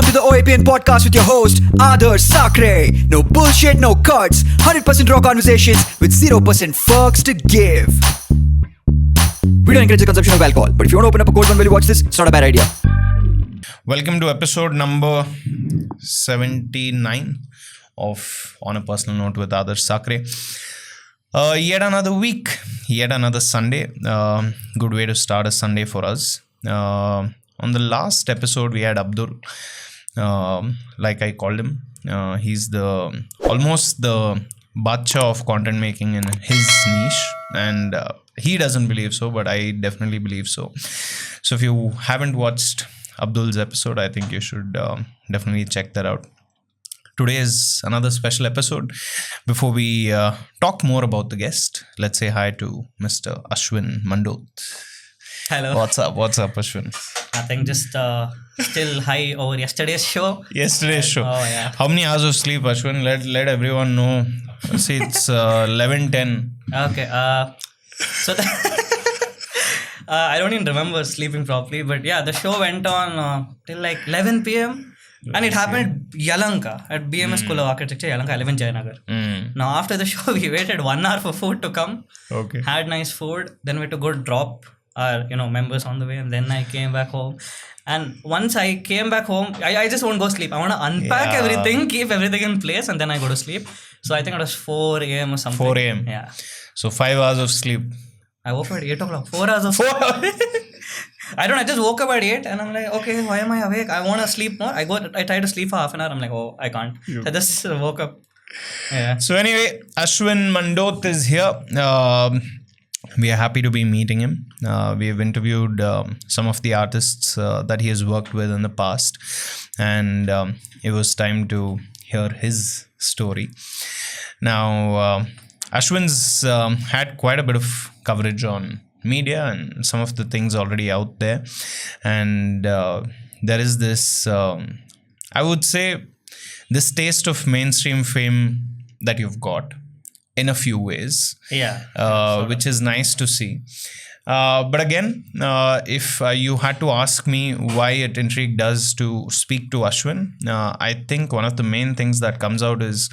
Welcome to the OAPN Podcast with your host, Adarsh Sakare. No bullshit, no cuts. 100% raw conversations with 0% fucks to give. We don't encourage the consumption of alcohol, but if you want to open up a cold one while you watch this, it's not a bad idea. Welcome to episode number 79 of On a Personal Note with Adarsh Sakare. Yet another week, yet another Sunday. Good way to start a Sunday for us. On the last episode, we had Abdul, like I called him. He's almost the bacha of content making in his niche, and he doesn't believe so, but I definitely believe so. So if you haven't watched Abdul's episode, I think you should definitely check that out. Today is another special episode. Before we talk more about the guest, let's say hi to Mr. Ashwin Mandoth. Hello. What's up, Ashwin? Nothing, just still high over yesterday's show. Yesterday's show. Oh, yeah. How many hours of sleep, Ashwin? Let everyone know. See, it's 11:10. Okay. So I don't even remember sleeping properly, but yeah, the show went on till like 11 p.m. And it happened at Yelahanka, at BMS School of Architecture, Yelahanka, 11 Jayanagar. Now after the show, we waited 1 hour for food to come. Okay. Had nice food. Then we had to go drop our members on the way, and then I came back home. And once I came back home, I just won't go sleep. I want to unpack everything, keep everything in place, and then I go to sleep. So I think it was 4 a.m. or something. 4 a.m. Yeah. So 5 hours of sleep. I woke up at 8 o'clock. 4 hours of sleep. I just woke up at 8 and I'm like, okay, why am I awake? I want to sleep more. I try to sleep for half an hour. I'm like, oh, I can't. I just woke up. Yeah. So anyway, Ashwin Mandoth is here. We are happy to be meeting him. We have interviewed some of the artists that he has worked with in the past, and it was time to hear his story. Now, Ashwin's had quite a bit of coverage on media and some of the things already out there, and there is this, I would say, this taste of mainstream fame that you've got in a few ways, which is nice to see. But again, if you had to ask me why it intrigued us to speak to Ashwin, I think one of the main things that comes out is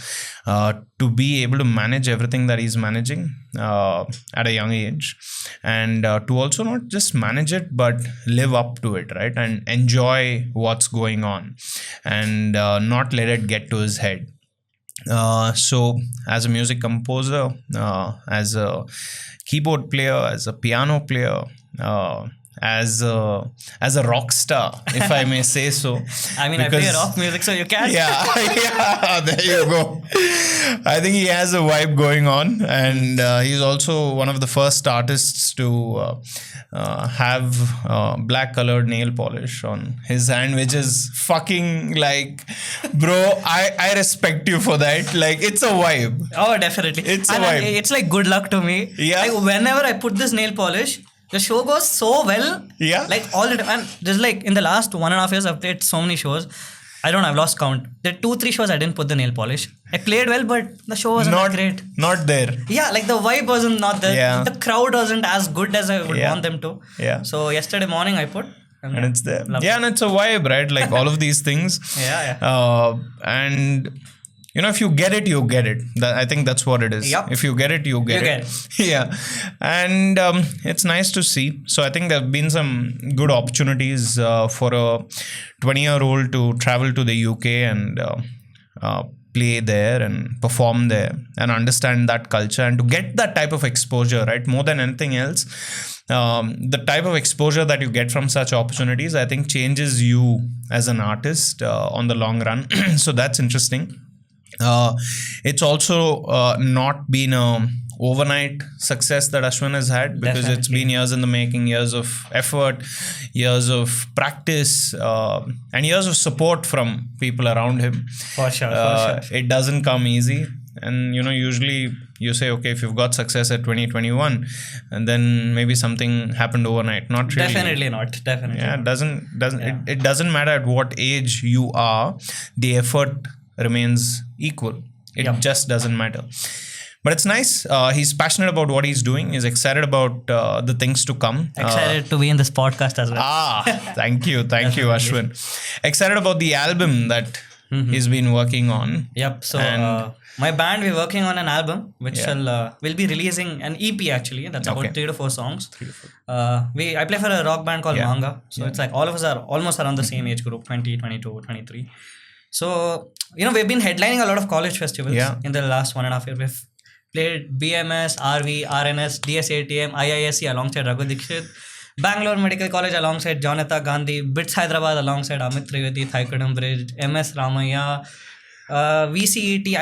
to be able to manage everything that he's managing at a young age, and to also not just manage it but live up to it, right? And enjoy what's going on and not let it get to his head. So as a music composer, as a keyboard player, as a piano player, as a rock star, if I may say so. I mean, I play rock music, so you can. Yeah, there you go. I think he has a vibe going on, and he's also one of the first artists to have black colored nail polish on his hand, which is fucking like, bro, I respect you for that. Like, it's a vibe. Oh, definitely. It's a vibe. It's like good luck to me. Yeah. Like, whenever I put this nail polish, the show goes so well. Yeah. Like all the time. And just like in the last 1.5 years, I've played so many shows. I've lost count. There are 2-3 shows I didn't put the nail polish. I played well, but the show wasn't that great. Not there. Yeah, like the vibe wasn't not there. Yeah. The crowd wasn't as good as I would want them to. Yeah. So yesterday morning I put. And it's there. Yeah, and it's a vibe, right? Like all of these things. And if you get it, you get it. I think that's what it is. Yep. If you get it, you get it. Yeah. And it's nice to see. So I think there have been some good opportunities for a 20-year-old to travel to the UK and play there and perform there and understand that culture and to get that type of exposure, right? More than anything else. The type of exposure that you get from such opportunities, I think, changes you as an artist on the long run. So that's interesting. It's also not been a overnight success that Ashwin has had, because it's been years in the making, years of effort, years of practice, and years of support from people around him. For sure. It doesn't come easy. And usually you say, okay, if you've got success at 2021, and then maybe something happened overnight. Not really. Definitely not. Definitely. Yeah, it doesn't matter at what age you are, the effort remains equal. It just doesn't matter. But it's nice. He's passionate about what he's doing. He's excited about the things to come. Excited to be in this podcast as well. Thank you, Ashwin. Excited about the album that he's been working on. Yep. So my band, we're working on an album which will be releasing an EP actually. That's about 3 to 4 songs. I play for a rock band called Manga. So it's like all of us are almost around the same age group, 20, 22, 23. So, we've been headlining a lot of college festivals in the last 1.5 years. We've played BMS, RV, RNS, DSATM, IISc alongside Raghu Dikshit, Bangalore Medical College alongside Janata Gandhi, BITS Hyderabad alongside Amit Trivedi, Thaikudam Bridge, MS Ramaya, VCET.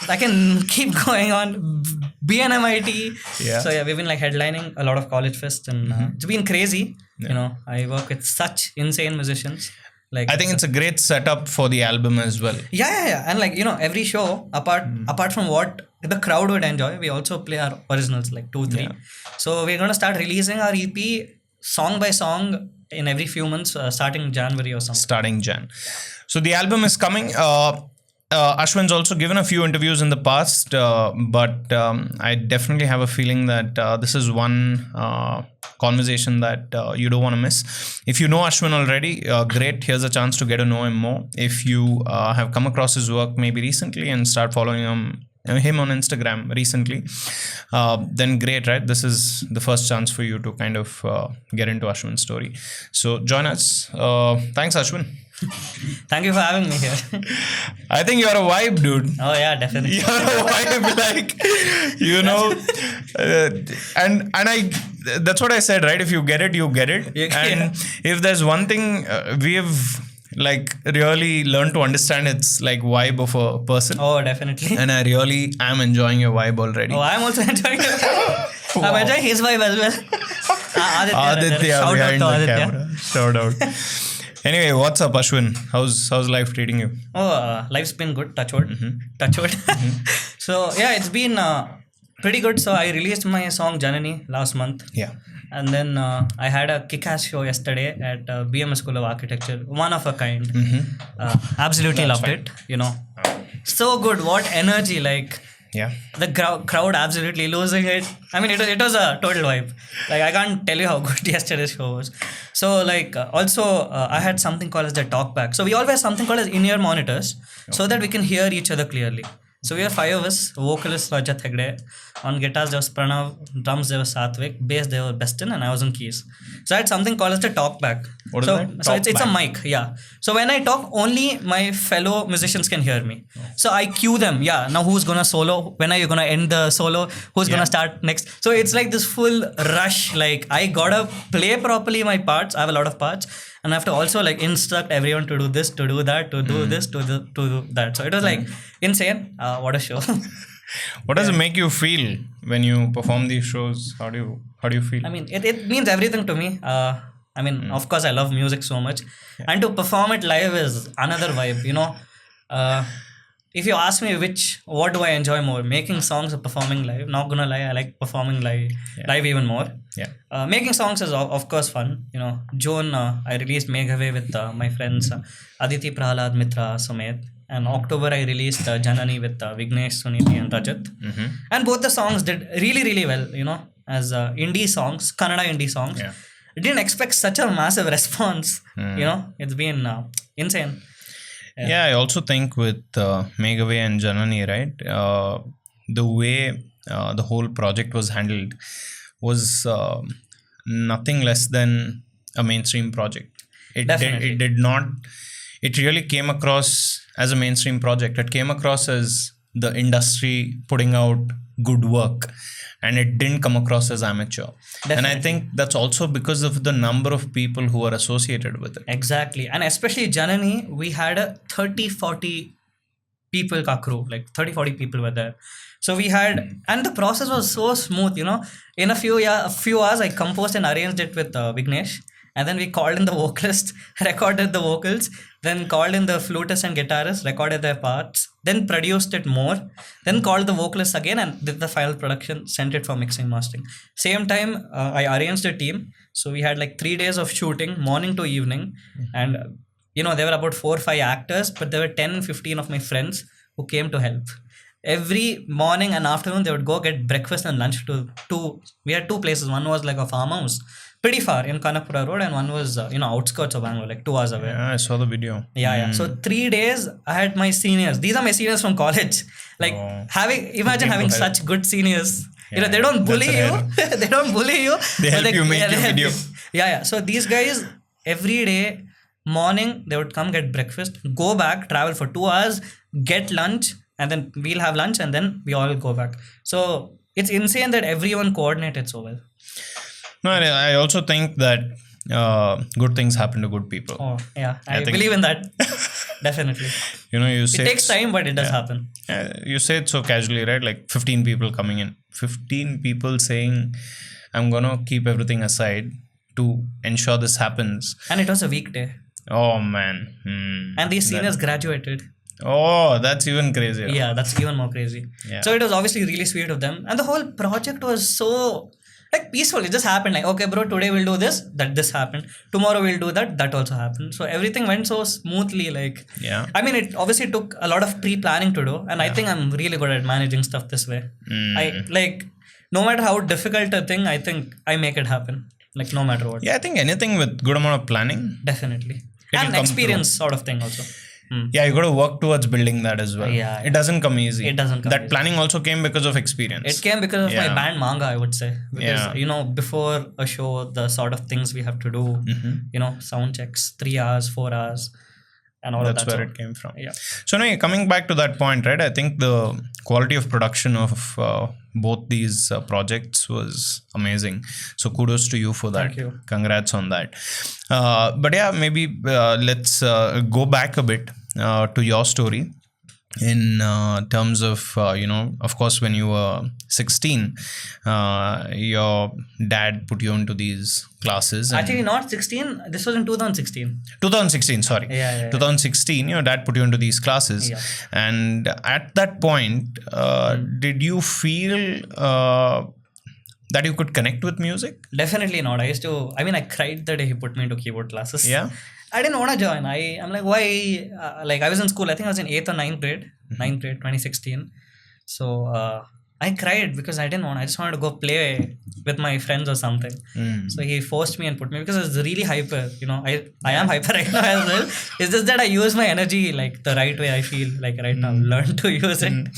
I can keep going on. BNMIT. So we've been like headlining a lot of college fests, and it's been crazy. I work with such insane musicians. Like, I think it's a great setup for the album as well. Yeah. And every show, apart from what the crowd would enjoy, we also play our originals, like 2, 3. So we're going to start releasing our EP song by song in every few months, starting January or something. Starting Jan. So the album is coming. Ashwin's also given a few interviews in the past, but I definitely have a feeling that this is one conversation that you don't want to miss. If you know Ashwin already, great. Here's a chance to get to know him more. If you have come across his work maybe recently and start following him on Instagram recently, then great, right? This is the first chance for you to kind of get into Ashwin's story. So join us. Thanks, Ashwin. Thank you for having me here. I think you're a vibe, dude. Oh yeah, definitely. You're a vibe, and I. That's what I said, right? If you get it, you get it. And if there's one thing we have really learned to understand, it's like vibe of a person. Oh, definitely. And I really am enjoying your vibe already. Oh, I'm also enjoying it. Wow. I'm enjoying his vibe as well. Aditya Shout behind out to the Aditya. camera. Shout out. Anyway, what's up, Ashwin? How's life treating you? Oh, life's been good. Touch wood. Touch wood. So yeah, it's been pretty good. So I released my song Janani last month. Yeah. And then I had a kick-ass show yesterday at BMS School of Architecture. One of a kind. Absolutely loved it. So good. What energy! Yeah. The crowd absolutely losing it. I mean, it was a total vibe. I can't tell you how good yesterday's show was. So also I had something called as the talkback. So we always have something called as in-ear monitors so that we can hear each other clearly. So we are 5 of us. Vocalist Rajat Hegde. On guitars there was Pranav. Drums there was Satvik. Bass there was Beston, and I was on keys. So I had something called as the talkback. What is that? So it's a mic. Yeah. So when I talk, only my fellow musicians can hear me. So I cue them. Yeah. Now who's gonna solo? When are you gonna end the solo? Who's gonna start next? So it's like this full rush. I gotta play properly my parts. I have a lot of parts. And I have to also instruct everyone to do this, to do that, to do this, to do that. So it was insane. What a show. What does it make you feel when you perform these shows? How do you feel? I mean, it means everything to me. Of course, I love music so much. And to perform it live is another vibe, If you ask me what do I enjoy more, making songs or performing live, not gonna lie, I like performing live even more. Yeah. Making songs is of course fun. June I released Meghavey with my friends Aditi, Prahalad, Mitra, Sumedh. And October I released Janani with Vignesh, Suniti and Rajat. And both the songs did really, really well, as indie songs, Kannada indie songs. Yeah. I didn't expect such a massive response. It's been insane. Yeah, I also think with Meghavey and Janani, right? The way the whole project was handled was nothing less than a mainstream project. It did not. It really came across as a mainstream project. It came across as the industry putting out good work, and it didn't come across as amateur. Definitely. And I think that's also because of the number of people who are associated with it. Exactly. And especially Janani, we had a 30-40 people ka crew, 30-40 people were there. So we had, and the process was so smooth, in a few hours I composed and arranged it with Vignesh. And then we called in the vocalist, recorded the vocals, then called in the flutist and guitarist, recorded their parts, then produced it more, then called the vocalist again and did the final production, sent it for mixing, mastering. Same time, I arranged a team. So we had 3 days of shooting, morning to evening. And, there were about 4 or 5 actors, but there were 10, 15 of my friends who came to help. every morning and afternoon they would go get breakfast and lunch to two. We had two places. One was like a farmhouse, pretty far in Kanapura Road, and one was outskirts of Bangalore, like 2 hours away. Yeah, I saw the video. Yeah. So 3 days I had my seniors. These are my seniors from college. Like imagine having such good seniors. Yeah, they don't bully you. They don't bully you. They help you make your video. Yeah. So these guys every day morning they would come get breakfast, go back, travel for 2 hours, get lunch, and then we'll have lunch, and then we all go back. So it's insane that everyone coordinated so well. No, I also think that good things happen to good people. Oh yeah, I believe in that. Definitely. You say it takes time, but it does happen. You say it so casually, right? Like 15 people coming in, 15 people saying, "I'm gonna keep everything aside to ensure this happens." And it was a weekday. Oh man. And these seniors graduated. Oh, that's even crazier. Yeah, that's even more crazy. Yeah. So it was obviously really sweet of them. And the whole project was so like peaceful. It just happened like, okay, bro, today we'll do this, this happened. Tomorrow we'll do that also happened. So everything went so smoothly. Like, yeah. I mean, it obviously took a lot of pre-planning to do. And I think I'm really good at managing stuff this way. I like, no matter how difficult a thing, I think I make it happen. Like, no matter what. Yeah, I think anything with good amount of planning. Definitely. And experience sort of thing also. Yeah, you got to work towards building that as well. Yeah. It doesn't come easy. It doesn't come That easy. planning also came because of experience. It came because of my band Manga, I would say. Because, before a show, the sort of things we have to do, sound checks, 3 hours, 4 hours, and all That's of that. where it came from. Yeah. So now coming back to that point, right? I think the quality of production of both these projects was amazing. So kudos to you for that. Thank you. Congrats on that. But yeah, maybe let's go back a bit to your story in terms of, of course, when you were 16, your dad put you into these classes. Actually, not 16. This was in 2016. 2016, sorry. Yeah. 2016, your dad put you into these classes. Yeah. And at that point, did you feel that you could connect with music? Definitely not. I cried the day he put me into keyboard classes. Yeah. I didn't want to join. I'm like, why? I was in school. I think I was in 8th or 9th grade. 9th grade, 2016. So I cried because I didn't want. I just wanted to go play with my friends or something. So he forced me and put me because I was really hyper. I am hyper right now as well. It's just that I use my energy like the right way. I feel like right now, learn to use it.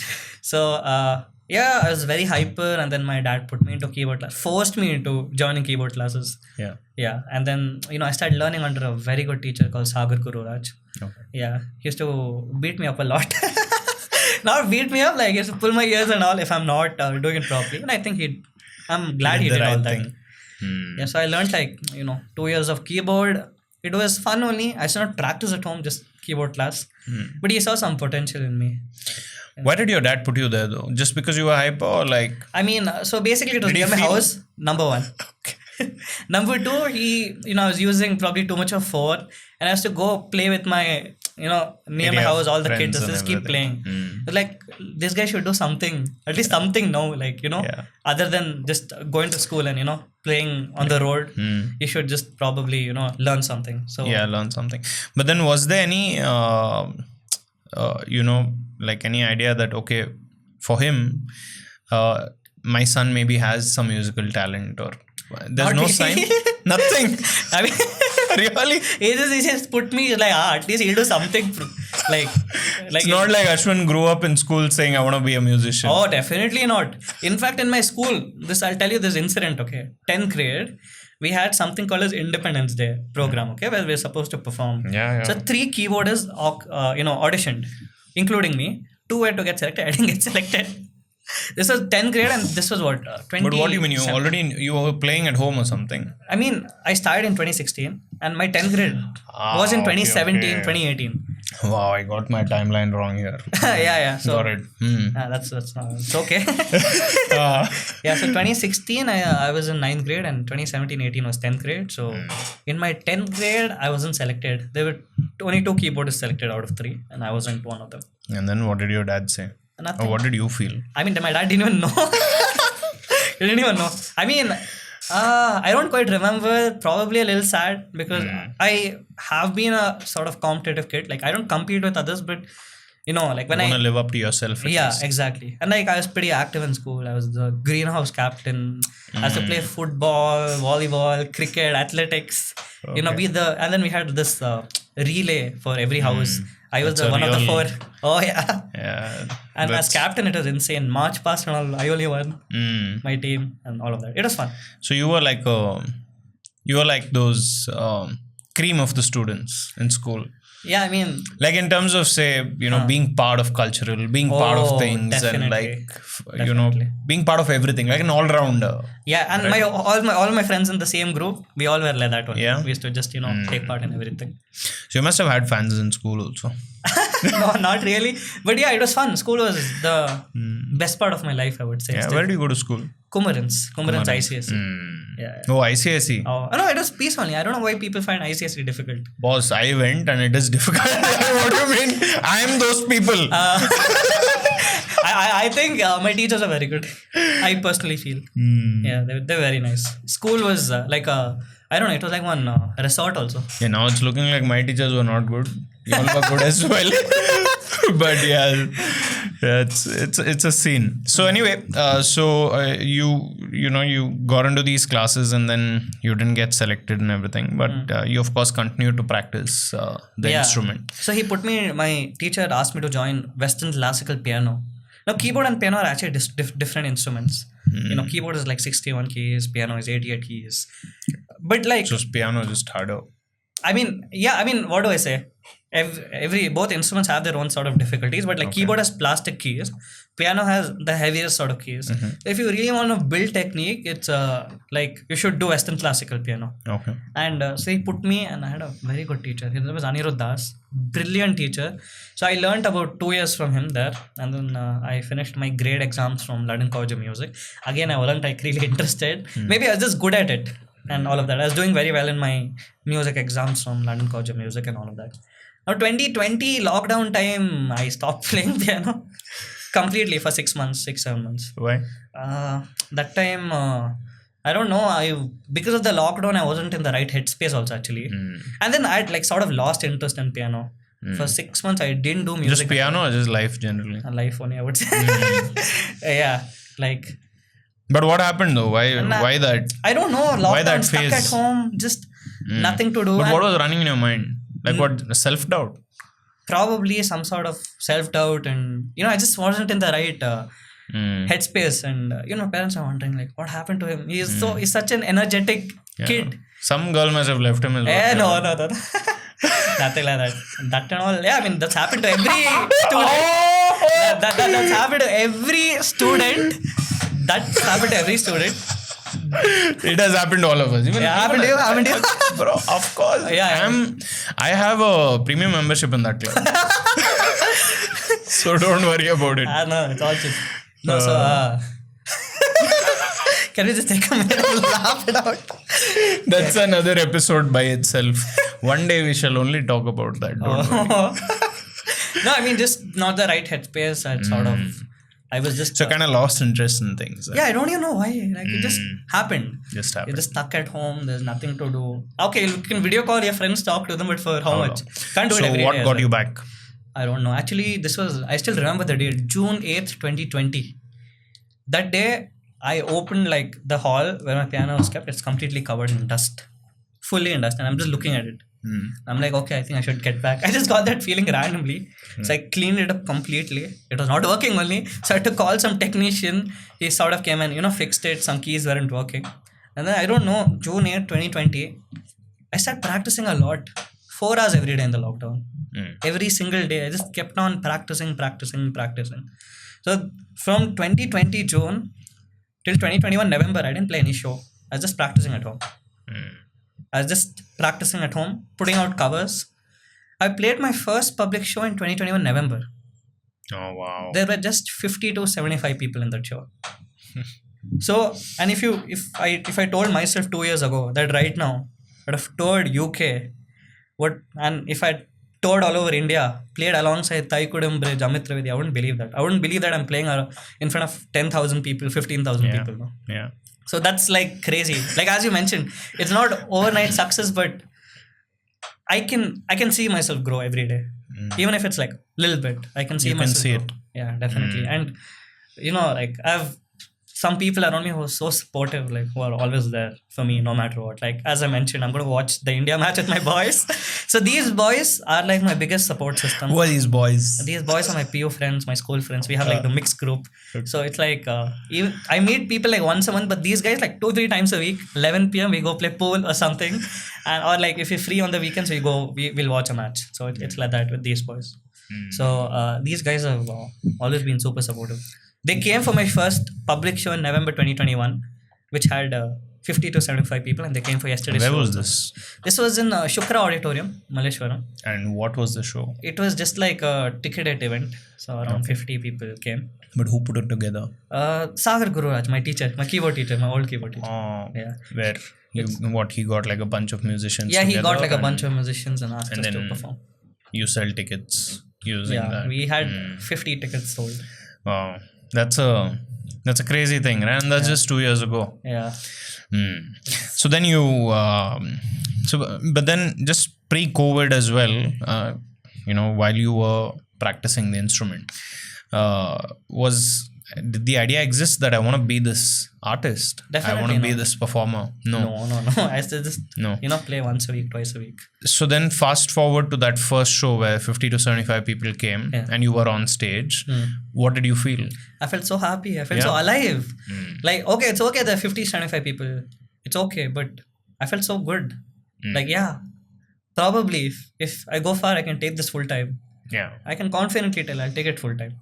So yeah, I was very hyper, and then my dad put me into keyboard class, forced me into joining keyboard classes. Yeah, and then I started learning under a very good teacher called Sagar Gururaj. Okay. Yeah, he used to beat me up a lot. Not beat me up, like he used to pull my ears and all if I'm not doing it properly. And I think I'm glad he did all that. Yeah, so I learned 2 years of keyboard. It was fun only. I should not practice at home, just keyboard class. But he saw some potential in me. Why did your dad put you there though? Just because you were hyper or like? So basically it was near my house, number one. Okay. Number two, I was using probably too much of phone, and I used to go play with my, near my house, all the kids just keep playing. But like, this guy should do something, at least something now, other than just going to school and, playing on the road. You should just probably, learn something. So yeah, learn something. But then was there any, like any idea that, okay, for him, my son maybe has some musical talent, or there's no sign? Nothing. I mean, really? He just put me like, at least he'll do something. It's not like Ashwin grew up in school saying, I want to be a musician. Oh, definitely not. In fact, in my school, I'll tell you this incident, okay? 10th grade, we had something called as Independence Day program, okay, where we're supposed to perform. Yeah. So 3 keyboardists, auditioned, including me. 2 were to get selected. I didn't get selected. This was 10th grade, and this was 20. But what do you mean? You were playing at home or something? I mean, I started in 2016, and my 10th grade was in 2017, 2018. Wow, I got my timeline wrong here. Yeah. So got it. that's it's okay. Yeah. So 2016, I was in 9th grade, and 2017, 18 was 10th grade. So in my 10th grade, I wasn't selected. There were only 2 keyboardists selected out of 3, and I wasn't one of them. And then what did your dad say? Nothing. Or what did you feel? I mean, my dad didn't even know. He didn't even know. I mean, I don't quite remember. Probably a little sad because I have been a sort of competitive kid. Like, I don't compete with others, but like when You I want to live up to yourself. At least. exactly. And like I was pretty active in school. I was the greenhouse captain. I used to play football, volleyball, cricket, athletics. And then we had this relay for every house. I was That's one of the four. Oh yeah. Yeah. And as captain, it was insane. March past and all, I only won my team and all of that. It was fun. So you were like those cream of the students in school. Yeah, I mean, Like in terms of say, being part of cultural, being part of things, and like being part of everything, like an all rounder. yeah, and all my friends in the same group, we all were like that one. Yeah. We used to just take part in everything. So you must have had fans in school also. No, not really. But yeah, it was fun. School was the best part of my life, I would say. Yeah. Where do you go to school? Kumarans ICSE. Yeah. Oh, ICSE. Oh, no, it was peace only. I don't know why people find ICSE difficult. Boss, I went and it is difficult. What do you mean? I am those people. I think my teachers are very good. I personally feel. Yeah, they're very nice. School was like I don't know, it was like one resort also. Yeah, now it's looking like my teachers were not good. You all were good as well. But yeah, it's a scene. So anyway, you got into these classes and then you didn't get selected and everything. But you of course continued to practice the instrument. So my teacher asked me to join Western classical piano. Now keyboard and piano are actually different instruments. Keyboard is like 61 keys, piano is 88 keys. But like, So piano is just harder. What do I say? Both instruments have their own sort of difficulties, but like keyboard has plastic keys, piano has the heaviest sort of keys. If you really want to build technique, it's like you should do Western classical piano. Okay. And so he put me, and I had a very good teacher. His name was Anirudh Das, brilliant teacher. So I learned about 2 years from him there, and then I finished my grade exams from London College of Music. Again, I wasn't like really interested. Maybe I was just good at it and all of that. I was doing very well in my music exams from London College of Music and all of that. Now 2020 lockdown time, I stopped playing piano completely for 7 months. Why? That time, I don't know. Because of the lockdown, I wasn't in the right headspace also actually. And then I'd like sort of lost interest in piano. For 6 months, I didn't do music. Just piano or just life generally? Life only, I would say. Yeah, like. But what happened though? Why that? I don't know. Lockdown, Why that stuck phase? at home, just nothing to do. But what was running in your mind? Like what? Self-doubt? Probably some sort of self-doubt, and I just wasn't in the right headspace, and parents are wondering like what happened to him. He's such an energetic kid. Some girl must have left him as well. No. Nothing like that. That and all. Yeah, I mean that's happened to every student. That's happened to every student. That's happened to every student. It has happened to all of us. Happened to you? Bro, of course. Yeah. I have a premium membership in that club. So don't worry about it. No, it's all chill. No, can we just take a minute and laugh it out? That's another episode by itself. One day we shall only talk about that. Don't worry. No, I mean just not the right headspace. And sort of. I was just kind of lost interest in things. Yeah, I don't even know why. Like it just happened. You're just stuck at home. There's nothing to do. Okay, you can video call your friends, talk to them, but for how much? Can't do it every day. So what got you back? I don't know. Actually, I still remember the date, June 8th, 2020. That day, I opened like the hall where my piano was kept. It's completely covered in dust, fully in dust, and I'm just looking at it. I'm like, okay, I think I should get back. I just got that feeling randomly. So I cleaned it up completely. It was not working only. So I had to call some technician. He sort of came and, fixed it. Some keys weren't working. And then I don't know, June 8, 2020, I started practicing a lot. 4 hours every day in the lockdown. Every single day. I just kept on practicing. So from 2020 June till 2021 November, I didn't play any show. I was just practicing at home. Putting out covers. I played my first public show in 2021 November. Oh, wow. There were just 50 to 75 people in that show. So, and if I told myself 2 years ago that right now I'd have toured UK, and if I toured all over India, played alongside Thaikudam Bridge, Amit Trivedi, I wouldn't believe that. I wouldn't believe that I'm playing in front of 10,000 people, 15,000 people. No? Yeah. So that's like crazy. Like as you mentioned, it's not overnight success, but I can see myself grow every day. Even if it's like little bit, I can see You can myself see grow. it. Yeah, definitely. And like I've some people around me who are so supportive, like who are always there for me no matter what. Like as I mentioned, I'm going to watch the India match with my boys. So these boys are like my biggest support system. Who are these boys? These boys are my PU friends, my school friends. We have like the mixed group. So it's like even I meet people like once a month, but these guys like 2-3 times a week. 11 p.m. we go play pool or something, and or like if you're free on the weekends, we'll watch a match. So it's like that with these boys. So these guys have always been super supportive. They came for my first public show in November 2021, which had 50 to 75 people, and they came for yesterday's show. Where was also. this? This was in Shukra Auditorium, Malleshwaram. And what was the show? It was just like a ticketed event, so around 50 people came. But who put it together? Sagar Gururaj, my teacher, my keyboard teacher, my old keyboard teacher. Oh, Yeah. where he got like a bunch of musicians. Yeah, he together got like a and bunch of musicians and asked and us to then perform. You sell tickets using Yeah, that. we had 50 tickets sold. Wow, that's a crazy thing, right? And that's just 2 years ago. Yeah. So then you, but then just pre-COVID as well, while you were practicing the instrument, did the idea exist that I want to be this artist? Definitely I want to be not. this performer? No. No. I still just No. play once a week, twice a week. So then fast forward to that first show where 50 to 75 people came and you were on stage. What did you feel? I felt so happy. I felt so alive. Like, okay, it's okay. There are 50, 75 people. It's okay, but I felt so good. Like, yeah, probably if I go far, I can take this full time. Yeah. I can confidently tell I'll take it full time.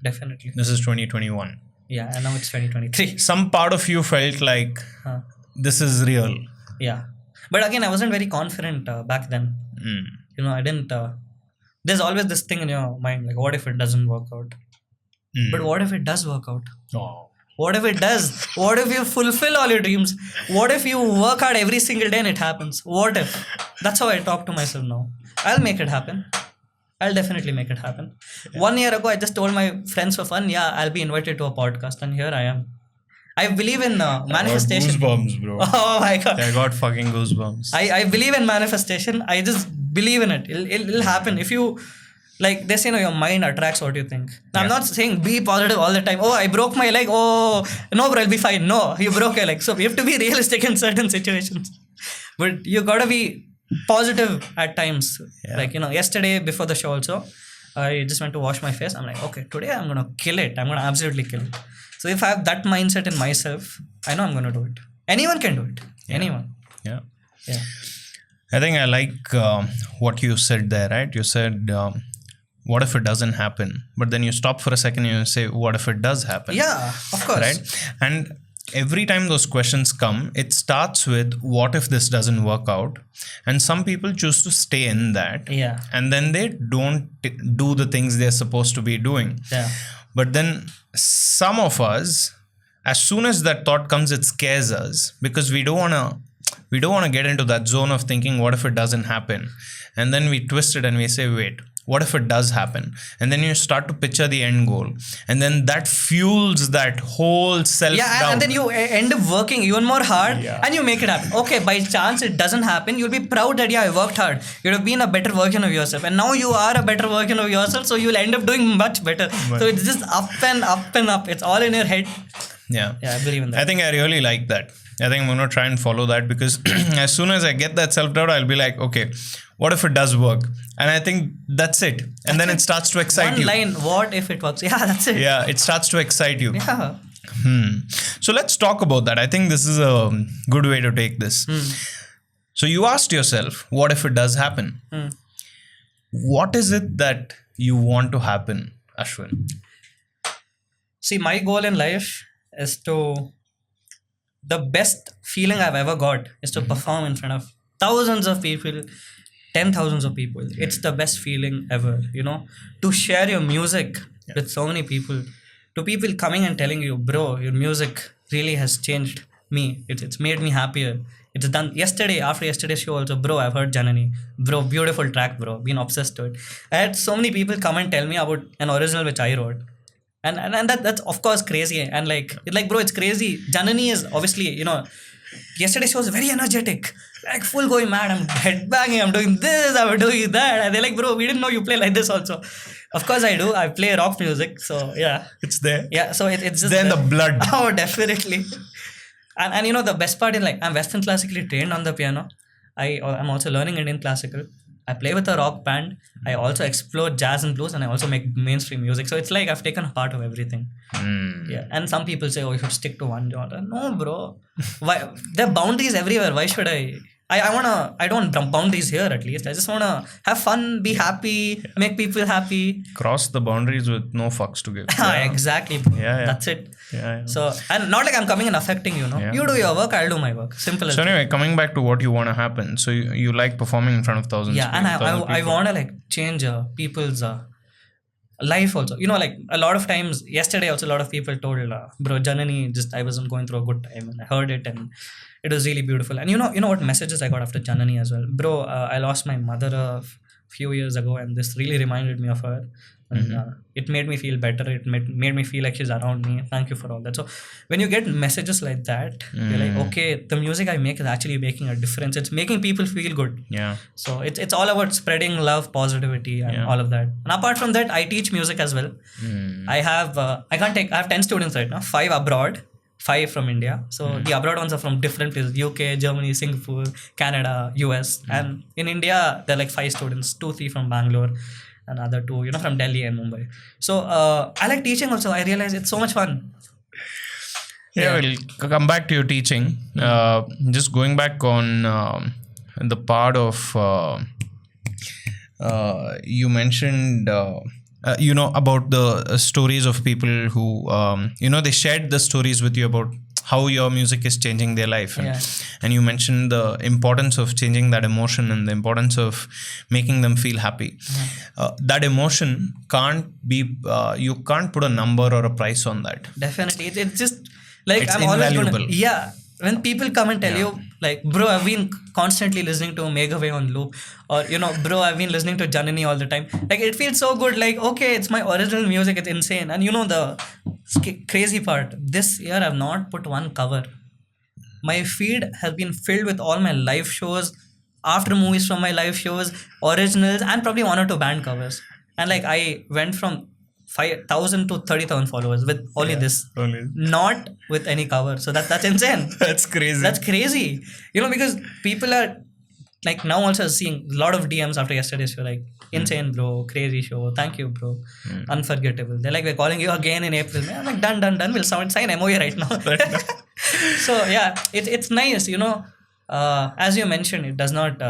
Definitely. This is 2021. Yeah, and now it's 2023. Some part of you felt like this is real. Yeah. But again, I wasn't very confident back then. I didn't. There's always this thing in your mind, like, what if it doesn't work out? But what if it does work out? Oh. What if it does? What if you fulfill all your dreams? What if you work hard every single day and it happens? What if? That's how I talk to myself now. I'll make it happen. I'll definitely make it happen. 1 year ago, I just told my friends for fun, I'll be invited to a podcast, and here I am. I believe in manifestation. Goosebumps, bro. Oh my god. I got fucking goosebumps. I believe in manifestation. I just believe in it. It'll happen. If you, like they say, your mind attracts what you think. Now, I'm not saying be positive all the time. Oh, I broke my leg. Oh, no, bro, I'll be fine. No, you broke your leg. So you have to be realistic in certain situations. But you gotta be positive at times. Like, yesterday before the show also, I just went to wash my face. I'm like, okay, today I'm gonna kill it. I'm gonna absolutely kill it. So if I have that mindset in myself, I know I'm gonna do it. Anyone can do it. Anyone. Yeah. Yeah. I think I like what you said there, right? You said, what if it doesn't happen? But then you stop for a second and you say, what if it does happen? Yeah, of course. Right? And every time those questions come, it starts with, what if this doesn't work out? And some people choose to stay in that. Yeah. And then they don't do the things they're supposed to be doing. Yeah. But then some of us, as soon as that thought comes, it scares us because we don't want to get into that zone of thinking, what if it doesn't happen? And then we twist it and we say, wait, what if it does happen? And then you start to picture the end goal. And then that fuels that whole self-doubt. Yeah, and then you end up working even more hard and you make it happen. Okay, by chance it doesn't happen, you'll be proud that, I worked hard. You'd have been a better version of yourself. And now you are a better version of yourself, so you'll end up doing much better. So it's just up and up and up. It's all in your head. Yeah. Yeah, I believe in that. I think I really like that. I think I'm going to try and follow that because as soon as I get that self-doubt, I'll be like, okay, what if it does work? And I think that's it. And then it starts to excite you. One line, what if it works? Yeah, that's it. Yeah, it starts to excite you. Yeah. So let's talk about that. I think this is a good way to take this. So you asked yourself, what if it does happen? What is it that you want to happen, Ashwin? See, my goal in life is the best feeling I've ever got is to perform in front of thousands of people, 10,000s of people. It's the best feeling ever, to share your music with so many people, to people coming and telling you, bro, your music really has changed me. It's made me happier. It's done yesterday, after yesterday's show also, bro, I've heard Janani. Bro, beautiful track, bro. Been obsessed to it. I had so many people come and tell me about an original which I wrote. And that's of course crazy. And like bro, it's crazy. Janani is obviously, yesterday's show was very energetic. like full going mad. I'm headbanging, I'm doing this, I'm doing that. And they're like, bro, we didn't know you play like this also. Of course I do. I play rock music. So yeah. It's there. Yeah. So it's just Then the blood. Oh, definitely. And you know, the best part is like, I'm Western classically trained on the piano. I'm also learning Indian classical. I play with a rock band. I also explore jazz and blues, and I also make mainstream music. So it's like I've taken a part of everything. Yeah. And some people say, oh, you should stick to one genre. No, bro. Why? There are boundaries everywhere. Why should I? I don't want boundaries here, at least. I just want to have fun, be happy, make people happy. Cross the boundaries with no fucks to give. Exactly, bro. Yeah. That's it. Yeah. So, and not like I'm coming and affecting you, no? Yeah. You do your work, I'll do my work. Simple as So that. anyway, coming back to what you want to happen. So you like performing in front of thousands. Yeah, and I want to like change people's life also. You know, like a lot of times, yesterday also a lot of people told, bro, Janani, I wasn't going through a good time, and I heard it and it was really beautiful. And you know what messages I got after Janani as well. Bro, I lost my mother a few years ago, and this really reminded me of her. And it made me feel better. It made me feel like she's around me. Thank you for all that. So when you get messages like that, you're like, okay, the music I make is actually making a difference. It's making people feel good. Yeah. So it's all about spreading love, positivity, and all of that. And apart from that, I teach music as well. I have I have 10 students right now, 5 abroad, 5 from India. So the abroad ones are from different places: UK, Germany, Singapore, Canada, US. And in India, there are like 5 students, 2-3 from Bangalore, and other 2, from Delhi and Mumbai. So I like teaching also. I realize it's so much fun. Yeah, we'll come back to your teaching. Just going back on the part of you mentioned about the stories of people who they shared the stories with you about how your music is changing their life, and you mentioned the importance of changing that emotion and the importance of making them feel happy. That emotion can't be you can't put a number or a price on that. Definitely, it's just like It's I'm always invaluable. when people come and tell you like, bro, I've been constantly listening to Mega Way on loop, or bro, I've been listening to Janani all the time. Like, it feels so good. Like, okay, it's my original music. It's insane. And the crazy part, this year I've not put one cover. My feed has been filled with all my live shows, after movies from my live shows, originals, and probably 1 or 2 band covers. And like, I went from 5,000 to 30,000 followers with only this, not with any cover. So that's insane. That's crazy. That's crazy. Because people are like now also seeing a lot of DMs after yesterday's show, like, insane, bro, crazy show, thank you, bro, unforgettable. They're like, we're calling you again in April. I'm like, done. We'll sign MOA right now. So yeah, it's nice. As you mentioned, it does not.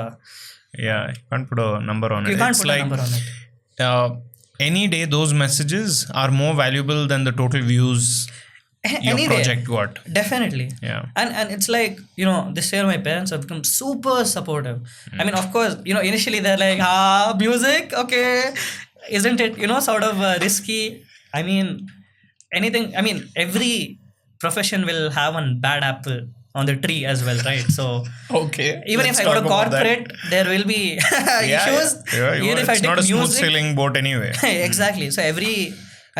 You can't put a number on it. You can't put a number on it. Any day those messages are more valuable than the total views your project got. Definitely. Yeah. And it's like, this year my parents have become super supportive. I mean, of course, initially they're like, music, okay, isn't it, sort of risky? I mean, every profession will have one bad apple on the tree as well, right? So okay, even if I go to corporate, there will be issues. Even if I it's take not a smooth music, sailing boat anyway. Exactly. So I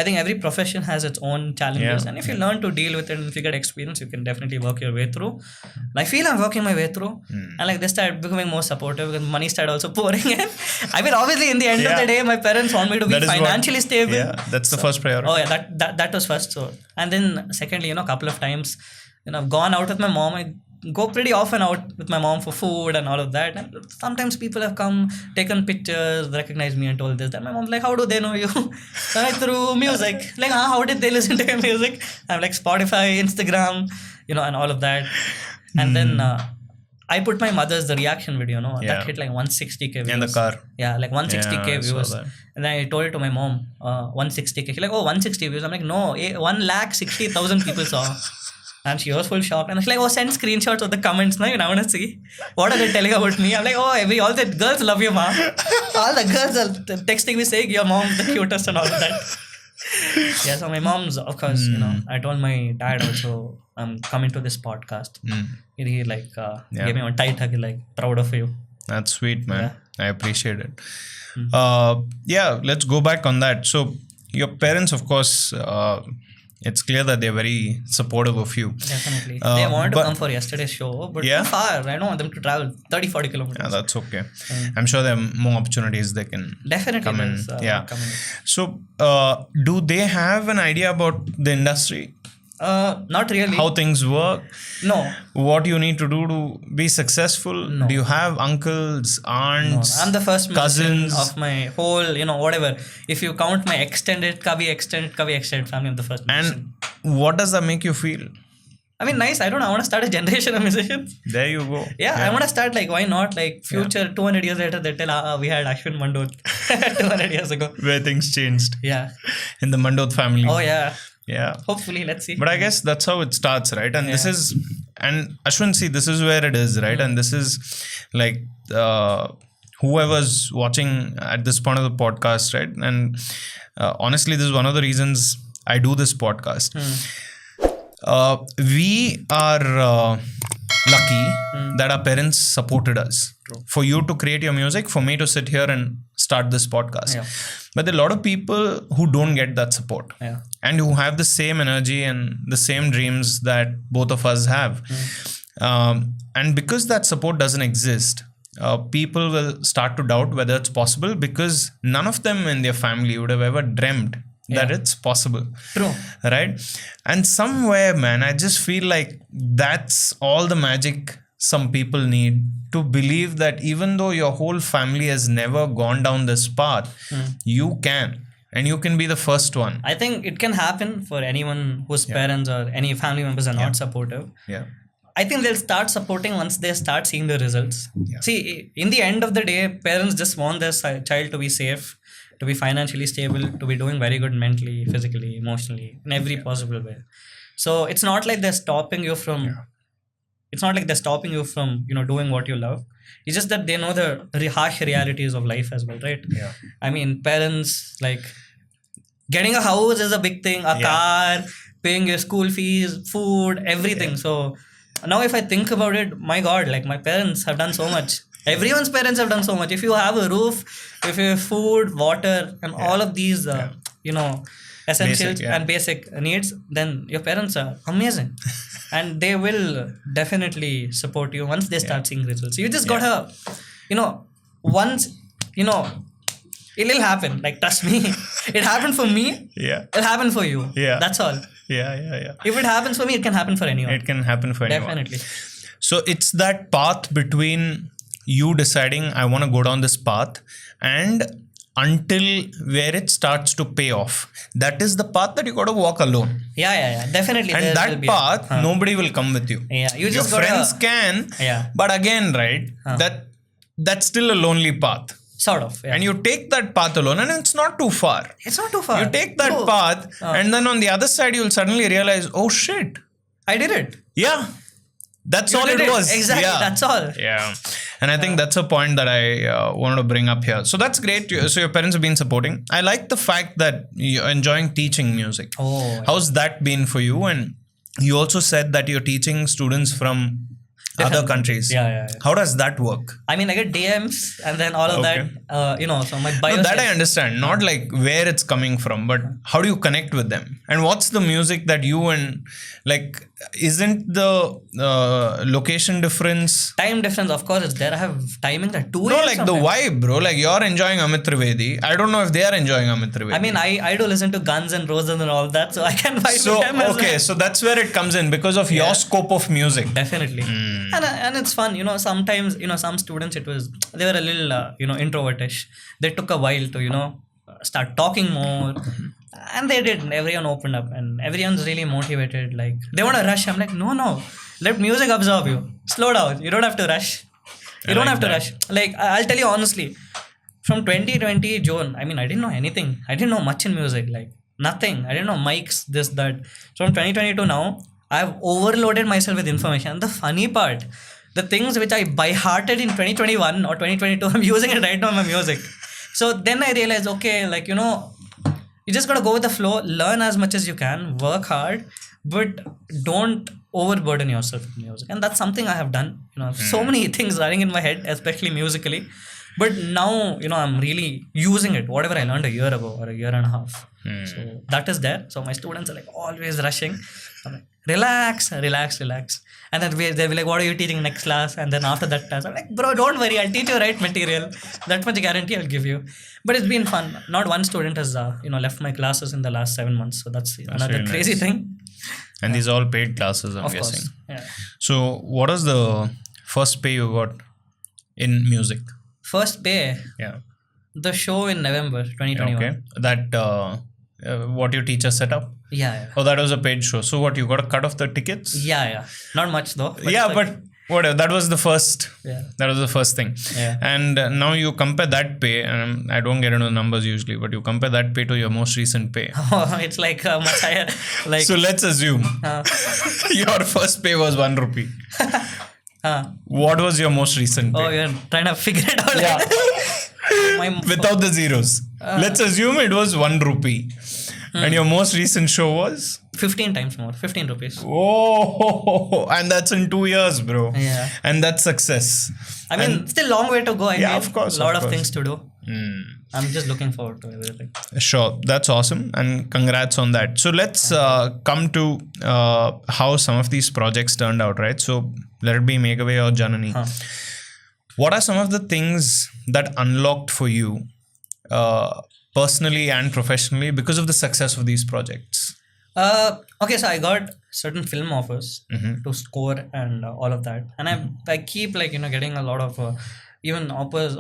think every profession has its own challenges, and if you learn to deal with it and if you get experience, you can definitely work your way through. And I feel I'm working my way through, and like they started becoming more supportive because money started also pouring in. I mean, obviously, in the end of the day, my parents want me to be financially stable. Yeah, that's the first priority. Oh yeah, that was first. So, and then secondly, a couple of times, I've gone out with my mom. I go pretty often out with my mom for food and all of that. And sometimes people have come, taken pictures, recognized me and told this, that. My mom's like, how do they know you? So like, through music. Like, how did they listen to your music? I'm like, Spotify, Instagram, and all of that. And then I put my mother's the reaction video, that hit like 160k views. In the car. Yeah, like 160k views. And then I told it to my mom, 160k. She's like, oh, 160 views. I'm like, no, 160,000 people saw. And she was full shocked. And she's like, oh, send screenshots of the comments now. I want to see. What are they telling about me? I'm like, oh, all the girls love you, mom. All the girls are texting me saying your mom's the cutest and all of that. Yeah, so my mom's, of course, I told my dad also, I'm coming to this podcast. He gave me one tight hug, like, proud of you. That's sweet, man. Yeah. I appreciate it. Let's go back on that. So your parents, of course, it's clear that they're very supportive of you. Definitely. They wanted to but- come for yesterday's show, but Yeah? too far. I don't want them to travel 30-40 kilometers. Yeah, that's okay. I'm sure there are more opportunities they can Definitely. come in. there's, Yeah. coming. So, do they have an idea about the industry? Not really. How things work? No. What you need to do to be successful? No. Do you have uncles, aunts, I'm the first musician cousins? of my whole, whatever. If you count my extended extended family, I'm the first musician. And what does that make you feel? I mean, nice. I don't know. I want to start a generation of musicians. There you go. Yeah, I want to start why not? Future 200 years later, they tell, we had Ashwin Mandoth 200 years ago. Where things changed Yeah. in the Mandoth family. Oh, yeah. Yeah. Hopefully, let's see. But I guess that's how it starts, right? And this is, and Ashwin, see, this is where it is, right? And this is like whoever's watching at this point of the podcast, right? And honestly, this is one of the reasons I do this podcast. We are lucky that our parents supported us. For you to create your music, for me to sit here and start this podcast. Yeah. But there are a lot of people who don't get that support. Yeah. And who have the same energy and the same dreams that both of us have. And because that support doesn't exist, people will start to doubt whether it's possible, because none of them in their family would have ever dreamt that it's possible. True. Right? And somewhere, man, I just feel like that's all the magic some people need to believe that even though your whole family has never gone down this path, you can. And you can be the first one. I think it can happen for anyone whose parents or any family members are not supportive. Yeah. I think they'll start supporting once they start seeing the results. Yeah. See, in the end of the day, parents just want their child to be safe, to be financially stable, to be doing very good mentally, physically, emotionally, in every possible way. So it's not like they're stopping you from. It's not like they're stopping you from doing what you love. It's just that they know the harsh realities of life as well, right? Yeah. I mean, parents getting a house is a big thing, a car, paying your school fees, food, everything. So now if I think about it, my God, my parents have done so much. Everyone's parents have done so much. If you have a roof, if you have food, water, and all of these, essentials and basic needs, then your parents are amazing. And they will definitely support you once they start seeing results. You just gotta, once, it'll happen. Trust me. It happened for me. Yeah. It'll happen for you. Yeah. That's all. Yeah. If it happens for me, it can happen for anyone. It can happen for anyone. Definitely. So it's that path between you deciding I want to go down this path and until where it starts to pay off. That is the path that you got to walk alone. Yeah. Definitely. And there will that be path, nobody will come with you. Yeah. You Your just gotta, friends can. Yeah. But again, right, that's still a lonely path. Sort of. Yeah. And you take that path alone and it's not too far. It's not too far. You take that path and then on the other side you'll suddenly realize, oh shit. I did it. Yeah. That's You all did it was. Exactly. Yeah. That's all. Yeah. And I think that's a point that I wanted to bring up here. So that's great. So your parents have been supporting. I like the fact that you're enjoying teaching music. Oh. How's that been for you? And you also said that you're teaching students from other countries. Yeah. How does that work? I mean, I get DMs and then all of that. So my bio. No, that says- I understand. Not like where it's coming from, but how do you connect with them? And what's the music that you and isn't the location difference? Time difference, of course, it's there. I have timing that 2 No, a.m. like the sometimes. vibe, bro. Like you're enjoying Amit Trivedi. I don't know if they are enjoying Amit Trivedi. I mean, I do listen to Guns and Roses and all that, so I can vibe so with them as okay, well. so that's where it comes in because of your scope of music. Definitely. And it's fun, sometimes, some students, they were a little, introvertish. They took a while to, start talking more. And they did. Everyone opened up and everyone's really motivated. They want to rush. I'm like, no. Let music absorb you. Slow down. You don't have to rush. You don't have to rush. I'll tell you honestly, from 2020 June, I mean, I didn't know anything. I didn't know much in music. Nothing. I didn't know mics, this, that. So from 2022 now, I've overloaded myself with information. And the funny part, the things which I by-hearted in 2021 or 2022, I'm using it right now in my music. So then I realized, okay, you just gotta go with the flow, learn as much as you can, work hard, but don't overburden yourself with music. And that's something I have done. So many things running in my head, especially musically. But now, I'm really using it, whatever I learned a year ago or a year and a half. So that is there. So my students are like always rushing. I'm like, relax. And then they'll be like, what are you teaching next class? And then after that class, I'm like, bro, don't worry, I'll teach you right material. That much guarantee I'll give you. But it's been fun. Not one student has, left my classes in the last 7 months. So that's another really crazy nice. thing. And these are all paid classes, I'm Of guessing. course. Yeah. So, what was the first pay you got in music? First pay, Yeah. the show in November 2021. Okay. That what your teacher set up? Yeah. Oh, that was a paid show. So what? You got a cut off the tickets? Yeah. Not much though. Yeah, it's like- but whatever. That was the first. Yeah. That was the first thing. Yeah. And now you compare that pay, and I don't get into the numbers usually, but you compare that pay to your most recent pay. It's like much higher. Like, So let's assume your first pay was 1 rupee. What was your most recent pay? oh, you're trying to figure it out. Yeah. My, Without the zeros. Let's assume it was 1 rupee. And your most recent show was? 15 times more. 15 rupees. Oh, and that's in 2 years, bro. Yeah. And that's success. I mean, still long way to go. I Yeah, mean, of course, a lot of of course. things to do. I'm just looking forward to everything. Sure, that's awesome, and congrats on that. So let's come to how some of these projects turned out, right? So let it be Makeaway or Janani. What are some of the things that unlocked for you personally and professionally because of the success of these projects? Okay, so I got certain film offers to score and all of that, and I keep getting a lot of even offers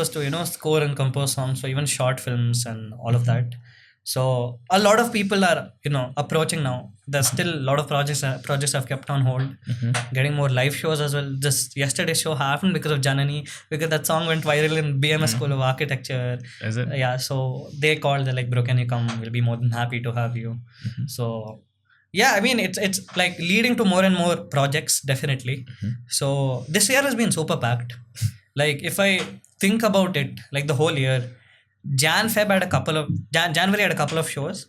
to score and compose songs for even short films and all of that. So a lot of people are approaching now. There's still a lot of projects I've kept on hold. Getting more live shows as well. Just yesterday's show happened because of Janani, because that song went viral in BMS School of Architecture. Is it? Yeah, so they called. They're like, bro, can you come? We'll be more than happy to have you. So yeah, I mean, it's like leading to more and more projects, definitely. So this year has been super packed. Like if I think about it, like the whole year, January had a couple of shows.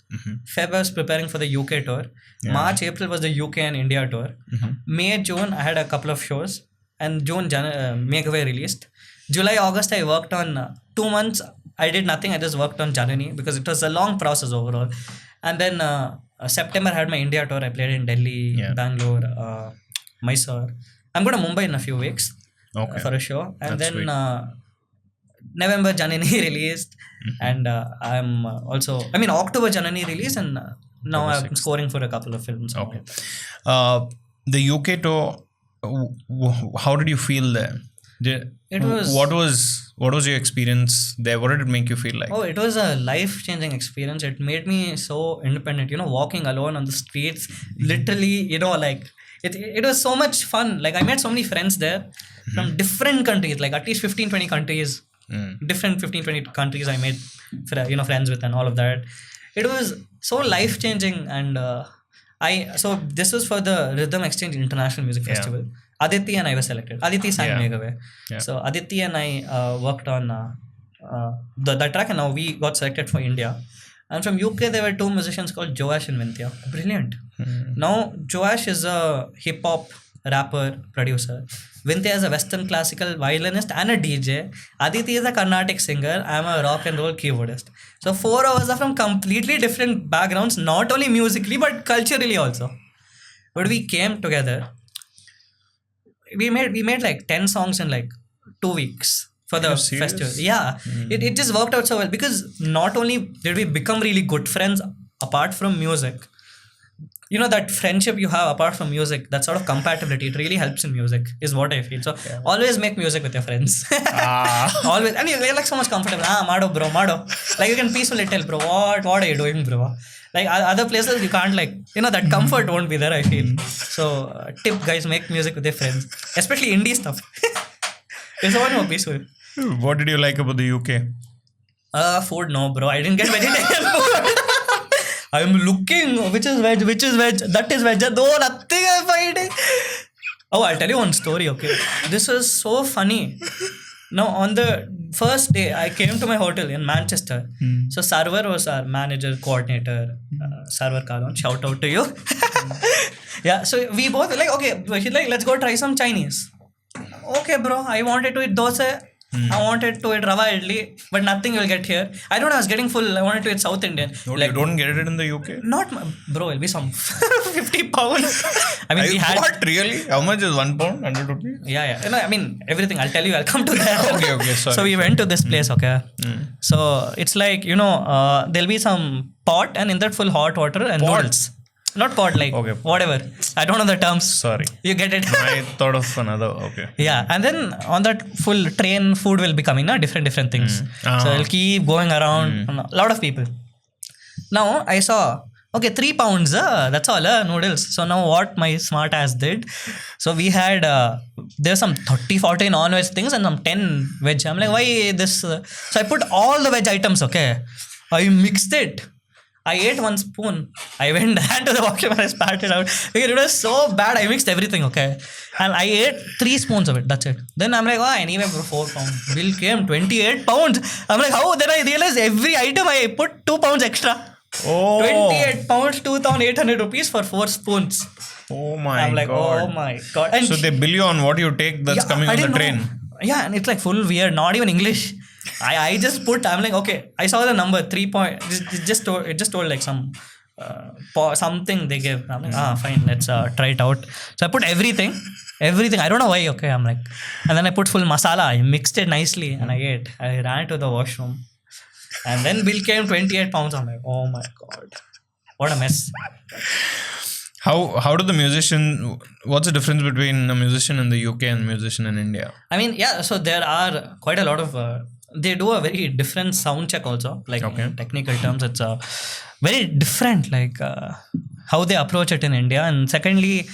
Feb I was preparing for the UK tour. March, April was the UK and India tour. May, June I had a couple of shows, and June Makeaway released. July, August I worked on 2 months. I did nothing. I just worked on Janani because it was a long process overall. And then September I had my India tour. I played in Delhi, Bangalore, Mysore. I'm going to Mumbai in a few weeks for a show. And That's then sweet. November Janani released, and I'm also, October Janani released, and now I'm scoring for a couple of films. Okay. The UK tour, how did you feel there? It was- What was your experience there? What did it make you feel like? Oh, it was a life-changing experience. It made me so independent, walking alone on the streets, literally, it was so much fun. Like I met so many friends there from different countries, like at least 15-20 countries. Different 15-20 countries I made friends with and all of that. It was so life-changing, and so this was for the Rhythm Exchange International Music Festival. Aditi and I were selected. Aditi sang Makeaway. So Aditi and I worked on the track, and now we got selected for India. And from UK there were 2 musicians called Joash and Vinthya. Brilliant. Now Joash is a hip-hop rapper, producer. Vinthya is a Western classical violinist and a DJ. Aditi is a Carnatic singer. I am a rock and roll keyboardist. So 4 of us are from completely different backgrounds, not only musically but culturally also. But we came together. We made like 10 songs in like 2 weeks for the festival. Yeah, it just worked out so well, because not only did we become really good friends apart from music, that friendship you have apart from music, that sort of compatibility, it really helps in music, is what I feel. So always make music with your friends. Always. And you're like so much comfortable. Mado bro, mado. Like you can peacefully tell, bro, what are you doing, bro? Like other places you can't, that comfort won't be there, I feel. So tip, guys, make music with your friends, especially indie stuff. It's so much more peaceful. What did you like about the UK? Food, no, bro. I didn't get vegetarian food. I'm looking, which is veg, that is veg. No, nothing I'm finding. Oh, I'll tell you one story, okay? This is so funny. Now, on the first day, I came to my hotel in Manchester. So, Sarwar was our manager, coordinator, Sarwar Kalon. Shout out to you. Yeah, so we both were like, okay, he's like, let's go try some Chinese. Okay, bro, I wanted to eat dosa. I wanted to eat Rava Idli, but nothing you will get here. I don't know, I was getting full. I wanted to eat South Indian. No, you don't get it in the UK? Not, bro, it'll be some 50 pounds. I mean, we had. What? Really? How much is 1 pound? 100 rupees? Yeah. You know, I mean, everything. I'll tell you, I'll come to that. Okay, sorry. So we went to this place, okay? So it's like, there'll be some pot and in that full hot water and noodles. Not pot, like whatever. I don't know the terms. Sorry. You get it? I thought of another. Okay. Yeah, and then on that full train, food will be coming, different things. So it'll keep going around. A lot of people. Now I saw, okay, 3 pounds. That's all, noodles. So now what my smart ass did? So we had there's some 30-40 non-veg things and some 10 veg. I'm like, why this? So I put all the veg items. Okay, I mixed it. I ate 1 spoon. I went down to the washroom and I spat it out. Because it was so bad. I mixed everything, okay? And I ate 3 spoons of it. That's it. Then I'm like, anyway, bro, 4 pounds. Bill came 28 pounds. I'm like, how? Then I realized every item I put 2 pounds extra. Oh. 28 pounds, 2,800 rupees for 4 spoons. Oh my I'm like, God. oh my God. And so they bill you on what you take that's coming on the train. Yeah, and it's like full weird, not even English. I just put, I'm like, okay, I saw the number 3 point. It just told like some something they gave. I'm like, fine, let's try it out. So I put everything. I don't know why. Okay, I'm like, and then I put full masala. I mixed it nicely and I ate. I ran to the washroom, and then bill came 28 pounds. I'm like, oh my God, what a mess. How do the what's the difference between a musician in the UK and a musician in India? I mean, yeah, so there are quite a lot of they do a very different sound check also, like in technical terms. It's very different, like how they approach it in India. And secondly,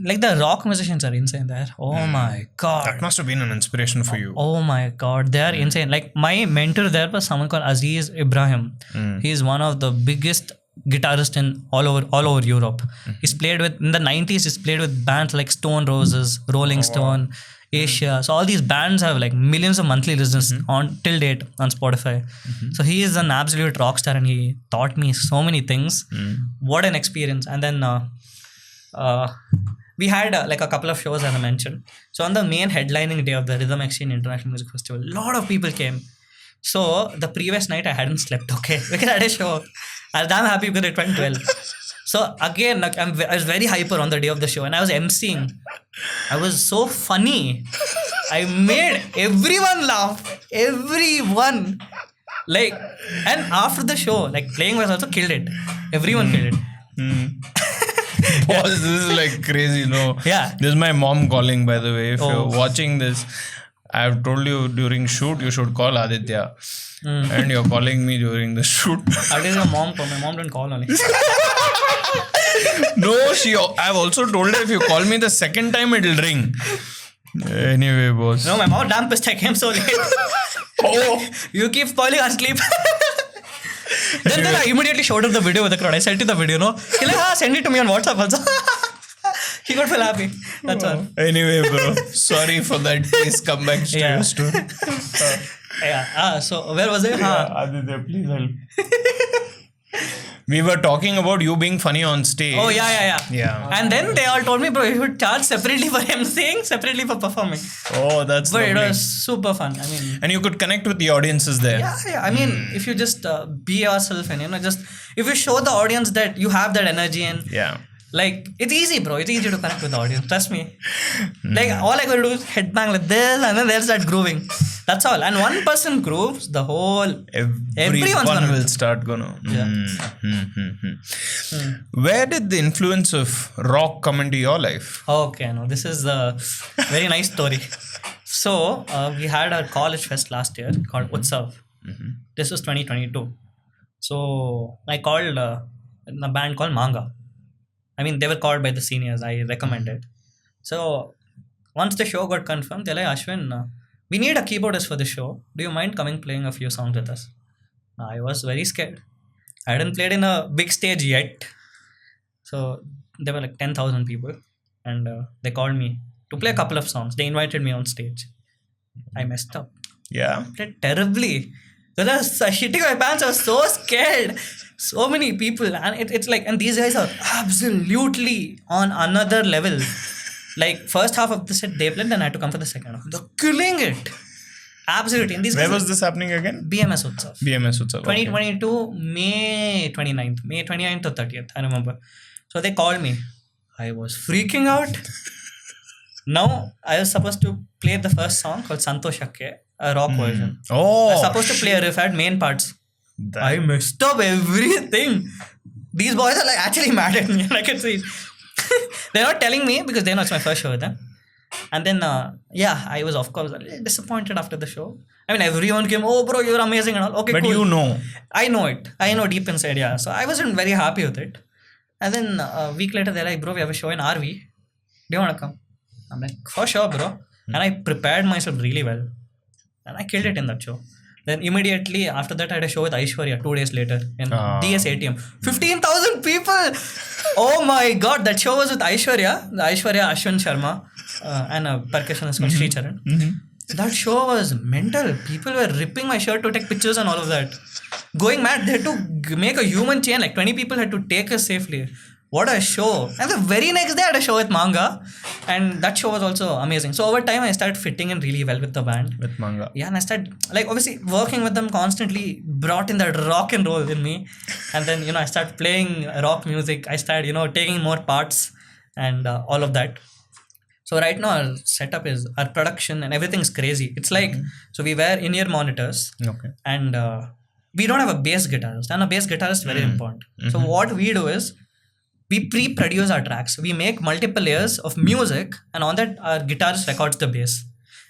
like the rock musicians are insane there. Oh my God, that must have been an inspiration for you. Oh my God, they are insane. Like my mentor there was someone called Aziz Ibrahim. He is one of the biggest guitarist in all over Europe. He's played with, in the 90s, he's played with bands like Stone Roses, Rolling Stone, Asia. So all these bands have like millions of monthly listeners on till date on Spotify. So he is an absolute rock star and he taught me so many things. What an experience. And then we had like a couple of shows, as I mentioned. So on the main headlining day of the Rhythm Exchange International Music Festival, a lot of people came. So the previous night I hadn't slept, okay, because I had a show. I was damn happy because it went well. So again, like I was very hyper on the day of the show and I was emceeing. I was so funny. I made everyone laugh. Everyone. Like, and after the show, like playing was also killed it. Everyone killed it. Boss, this is like crazy, no? Yeah. This is my mom calling, by the way. If you're watching this, I have told you during shoot you should call Aditya. And you're calling me during the shoot. How did your mom call? My mom didn't call only. No, I've also told her if you call me the second time it'll ring. Anyway, boss. No, my mom damn pissed. I came so late. Oh, you keep spoiling our sleep. then I immediately showed her the video with the crowd. I sent you the video, no? He's like, send it to me on WhatsApp also. He got feel happy. That's all. Anyway, bro. Sorry for that. Please come back to your story. So where was I? Aditya, please help. We were talking about you being funny on stage. Oh, yeah. And then they all told me, bro, you should charge separately for emceeing, separately for performing. Oh, that's But lovely. it was super fun. I mean, and you could connect with the audiences there. Yeah. I mean, if you just be yourself and just if you show the audience that you have that energy and like it's easy, bro. It's easy to connect with the audience. Trust me. Like all I gotta do is headbang like this and then they'll start grooving. That's all. And one person grooves, the whole everyone will start gonna. Where did the influence of rock come into your life? Okay, no, this is a very nice story. So we had our college fest last year called Utsav. This was 2022. So I called a band called Manga. I mean, they were called by the seniors. I recommended. So once the show got confirmed, they're like, Ashwin, we need a keyboardist for the show. Do you mind coming playing a few songs with us? I was very scared. I hadn't played in a big stage yet. So there were like 10,000 people. And they called me to play a couple of songs. They invited me on stage. I messed up. Yeah. I played terribly. So I was shitting my pants. I was so scared. So many people. And it's like, and these guys are absolutely on another level. Like first half of the set they played, then I had to come for the second half. They're killing it. Absolutely. And these Where guys was this happening again? BMS Utsav. BMS Utsav. Okay. 2022, May 29th or 30th, I remember. So they called me. I was freaking out. Now, I was supposed to play the first song called Santoshake, a rock version. I was Oh, supposed to play a riff at main parts. that- I messed up everything. These boys are like actually mad at me. I can see. They're not telling me because they know it's my first show with them. And then, I was of course a little disappointed after the show. I mean, everyone came, oh bro, you're amazing and all. Okay, but cool. you know. I know it. I know deep inside, yeah. So I wasn't very happy with it. And then a week later, they're like, bro, we have a show in RV. Do you want to come? I'm like, for sure, bro. And I prepared myself really well. And I killed it in that show. Then immediately after that, I had a show with Aishwarya 2 days later in DS ATM. 15,000 people! Oh my god, that show was with Aishwarya, Ashwin Sharma, and a percussionist called Sri Charan. That show was mental. People were ripping my shirt to take pictures and all of that. Going mad. They had to make a human chain. Like 20 people had to take us safely. What a show. And the very next day I had a show with Manga. And that show was also amazing. So over time I started fitting in really well with the band. With Manga. Yeah, and I started, like, obviously working with them constantly brought in that rock and roll in me. And then, I started playing rock music. I started, taking more parts and all of that. So right now our setup is, our production and everything's crazy. It's like, so we wear in-ear monitors. Okay. And we don't have a bass guitarist. And a bass guitarist is very important. So what we do is, we pre-produce our tracks. We make multiple layers of music, and on that, our guitarist records the bass.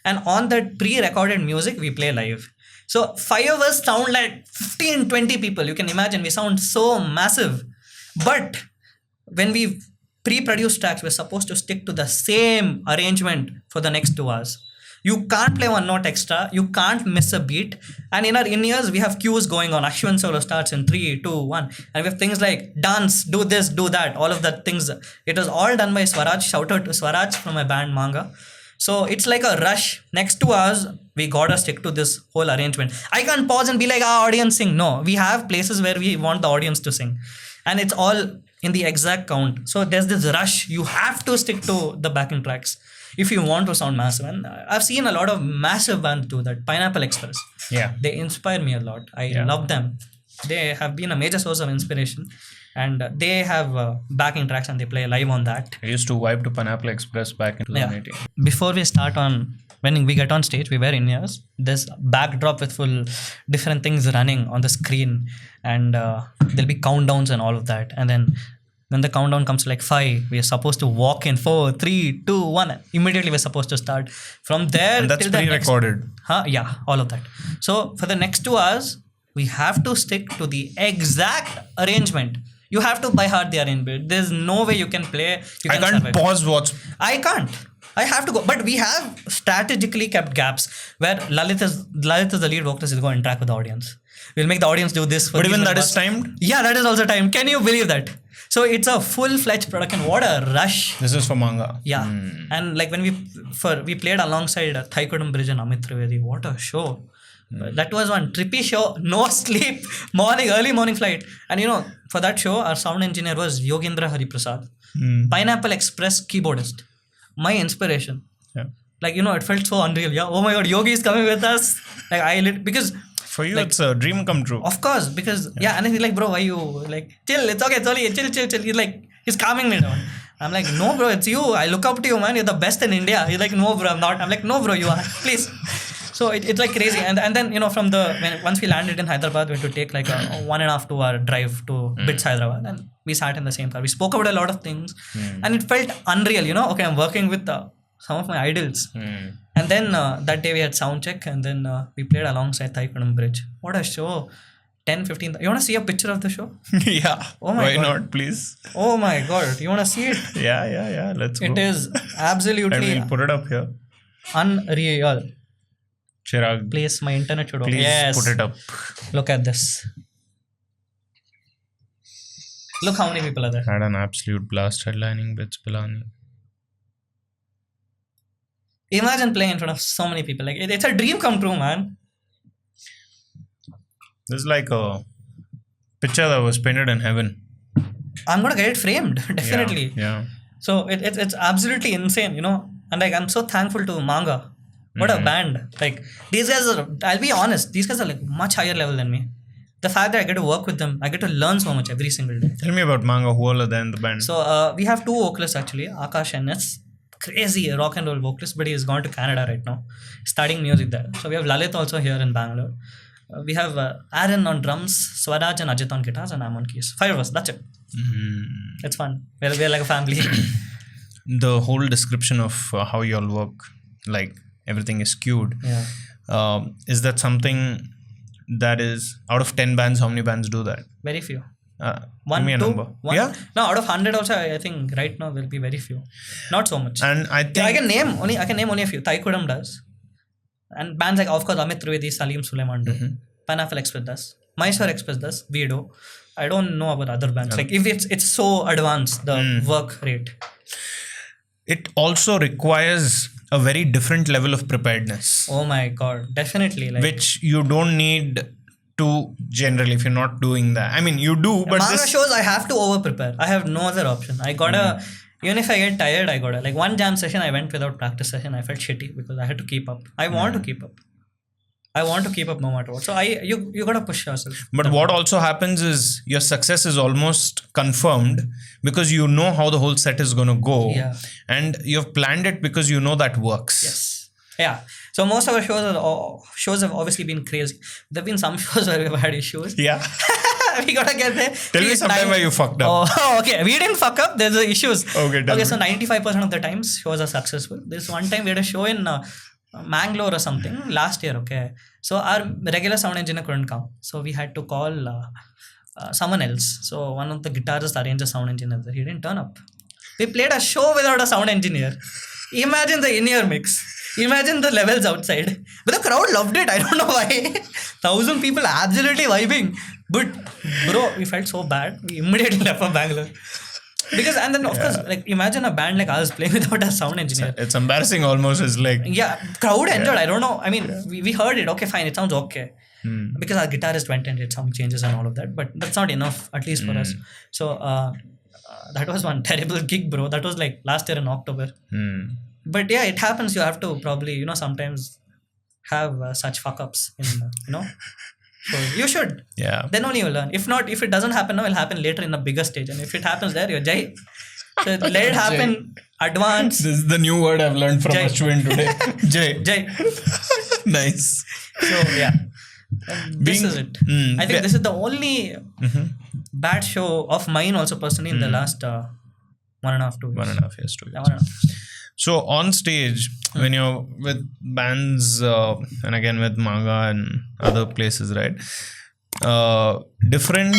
And on that pre-recorded music, we play live. So 5 of us sound like 15, 20 people. You can imagine, we sound so massive. But when we pre-produce tracks, we're supposed to stick to the same arrangement for the next 2 hours. You can't play one note extra. You can't miss a beat. And in our in-ears, we have cues going on. Ashwin solo starts in 3, 2, 1. And we have things like dance, do this, do that. All of that things. It was all done by Swaraj. Shout out to Swaraj from my band Manga. So it's like a rush. Next 2 hours, we gotta stick to this whole arrangement. I can't pause and be like, audience sing. No, we have places where we want the audience to sing. And it's all in the exact count. So there's this rush. You have to stick to the backing tracks if you want to sound massive. And I've seen a lot of massive bands do that. Pineapple Express. Yeah. They inspire me a lot. I love them. They have been a major source of inspiration. And they have backing tracks and they play live on that. I used to vibe to Pineapple Express back in 2018. Before we start when we get on stage, we wear in-ears. There's backdrop with full different things running on the screen. And there'll be countdowns and all of that. And then when the countdown comes to like 5, we are supposed to walk in 4, 3, 2, 1. Immediately we're supposed to start. From there, And that's till the pre-recorded. yeah, all of that. So for the next 2 hours, we have to stick to the exact arrangement. You have to by heart the arrangement. There's no way you can play. I can't survive. pause what's... I can't. I have to go. But we have strategically kept gaps where Lalit is the lead vocalist, is going to interact with the audience. We'll make the audience do this. But even that is timed? Yeah, that is also timed. Can you believe that? So it's a full-fledged production. What a rush. This is for Manga. Yeah. And like when we played alongside Thaikudam Bridge and Amit Trivedi. What a show. That was one trippy show. No sleep. Early morning flight. And for that show, our sound engineer was Yogendra Hariprasad. Pineapple Express keyboardist. My inspiration. Yeah. Like, it felt so unreal. Yeah. Oh my God, Yogi is coming with us. Like because... For you, it's a dream come true. Of course, because and he's like, bro, why you like chill? It's okay, it's only chill. He's like, he's calming me down. I'm like, no, bro, it's you. I look up to you, man. You're the best in India. He's like, no, bro, I'm not. I'm like, no, bro, you are. Please. So it's like crazy. And then once we landed in Hyderabad, we had to take like a 1.5 2 hour drive to BITS Hyderabad, and we sat in the same car. We spoke about a lot of things, and it felt unreal. Okay, I'm working with some of my idols. And then that day we had sound check, and then we played alongside Thaikudam Bridge. What a show. 10, 15. You want to see a picture of the show? Yeah. Oh my Why God. not, please? Oh my God. You want to see it? Yeah. Let's go. It is absolutely I will put it up here. unreal. Chirag, Please, my internet should open. please Yes. put it up. Look at this. Look how many people are there. Had an absolute blast headlining Bits Pilani. Imagine playing in front of so many people. Like it's a dream come true, man. This is like a picture that was painted in heaven. I'm gonna get it framed, definitely. Yeah. So it's absolutely insane, And like I'm so thankful to Manga What a band. Like, these guys are, I'll be honest, these guys are like much higher level than me. The fact that I get to work with them, I get to learn so much every single day. Tell me about Manga. Who are they in the band? So we have two vocalists actually. Akash NS, crazy rock and roll vocalist, but he has gone to Canada right now, studying music there. So we have Lalit also here in Bangalore. We have Aaron on drums, Swaraj and Ajit on guitars, and I'm on keys. 5 of us, that's it. It's fun. We're like a family. The whole description of how you all work, like everything is queued. Yeah. Is that something that is out of 10 bands? How many bands do that? Very few. Give One, me a two, number. one. Yeah. No, out of 100 also, I think right now will be very few. Not so much. And I think Yeah, I can name only a few. Taikudam does. And bands like, of course, Amit Trivedi, Salim Suleiman do. Pineapple Express does. Mysore Express does. We do. I don't know about other bands. Like, if it's so advanced, the work rate. it also requires a very different level of preparedness, Oh my god, definitely. Like, which you don't need to generally if you're not doing that. I mean, you do, but Manga this shows I have to over prepare. I have no other option. I gotta, even if I get tired, I gotta. Like, one jam session, I went without practice session. I felt shitty because I had to keep up. I want to keep up. I want to keep up no matter what. So you gotta push yourself. But what also happens is your success is almost confirmed because you know how the whole set is going to go. Yeah. And you've planned it because you know that works. Yes. Yeah. So most of our shows have obviously been crazy. There've been some shows where we've had issues. Yeah. We gotta get there. Tell me sometime where you fucked up. Oh, okay. We didn't fuck up. There's the issues. Okay, tell me. So 95% of the times shows are successful. This one time we had a show in Mangalore or something last year. Okay. So our regular sound engineer couldn't come. So we had to call someone else. So one of the guitarists arranged a sound engineer. He didn't turn up. We played a show without a sound engineer. Imagine the in-ear mix. Imagine the levels outside. But the crowd loved it. I don't know why. 1,000 people absolutely vibing. But bro, we felt so bad. We immediately left for Bangalore. Because, and then of course, like, imagine a band like us playing without a sound engineer. It's embarrassing almost. It's like, Yeah, crowd enjoyed. I don't know. I mean, we heard it. Okay, fine. It sounds okay. Because our guitarist went and did some changes and all of that. But that's not enough, at least for us. So that was one terrible gig, bro. That was like last year in October. But yeah, it happens. You have to probably, sometimes have such fuck ups in, So you should. yeah. Then only you learn. If not, if it doesn't happen now, it'll happen later in a bigger stage. And if it happens there, you're Jai. So let it happen. Advance. This is the new word I've learned from Jai. Ashwin today. Jai. Jai. Nice. So yeah. This is it. I think this is the only bad show of mine also personally in the last 1.5 2 years. 1.5 years, 2 years. Yeah, 1.5. So on stage, when you're with bands and again with Manga and other places, right? Different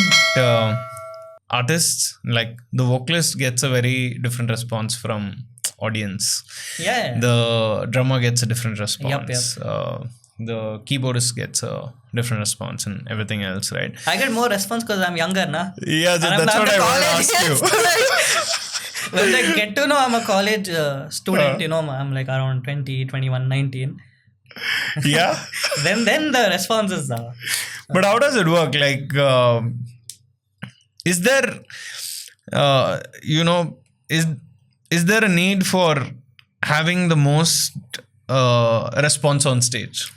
artists, like the vocalist gets a very different response from audience. Yeah. The drummer gets a different response. Yep. The keyboardist gets a different response and everything else, right? I get more response because I'm younger, na? Yeah, And I'm that's not what a I want to college ask you. student. When I get to know I'm a college student, I'm like around 20, 21, 19. Yeah. Then the response is... But how does it work? Like, is there, is there a need for having the most response on stage?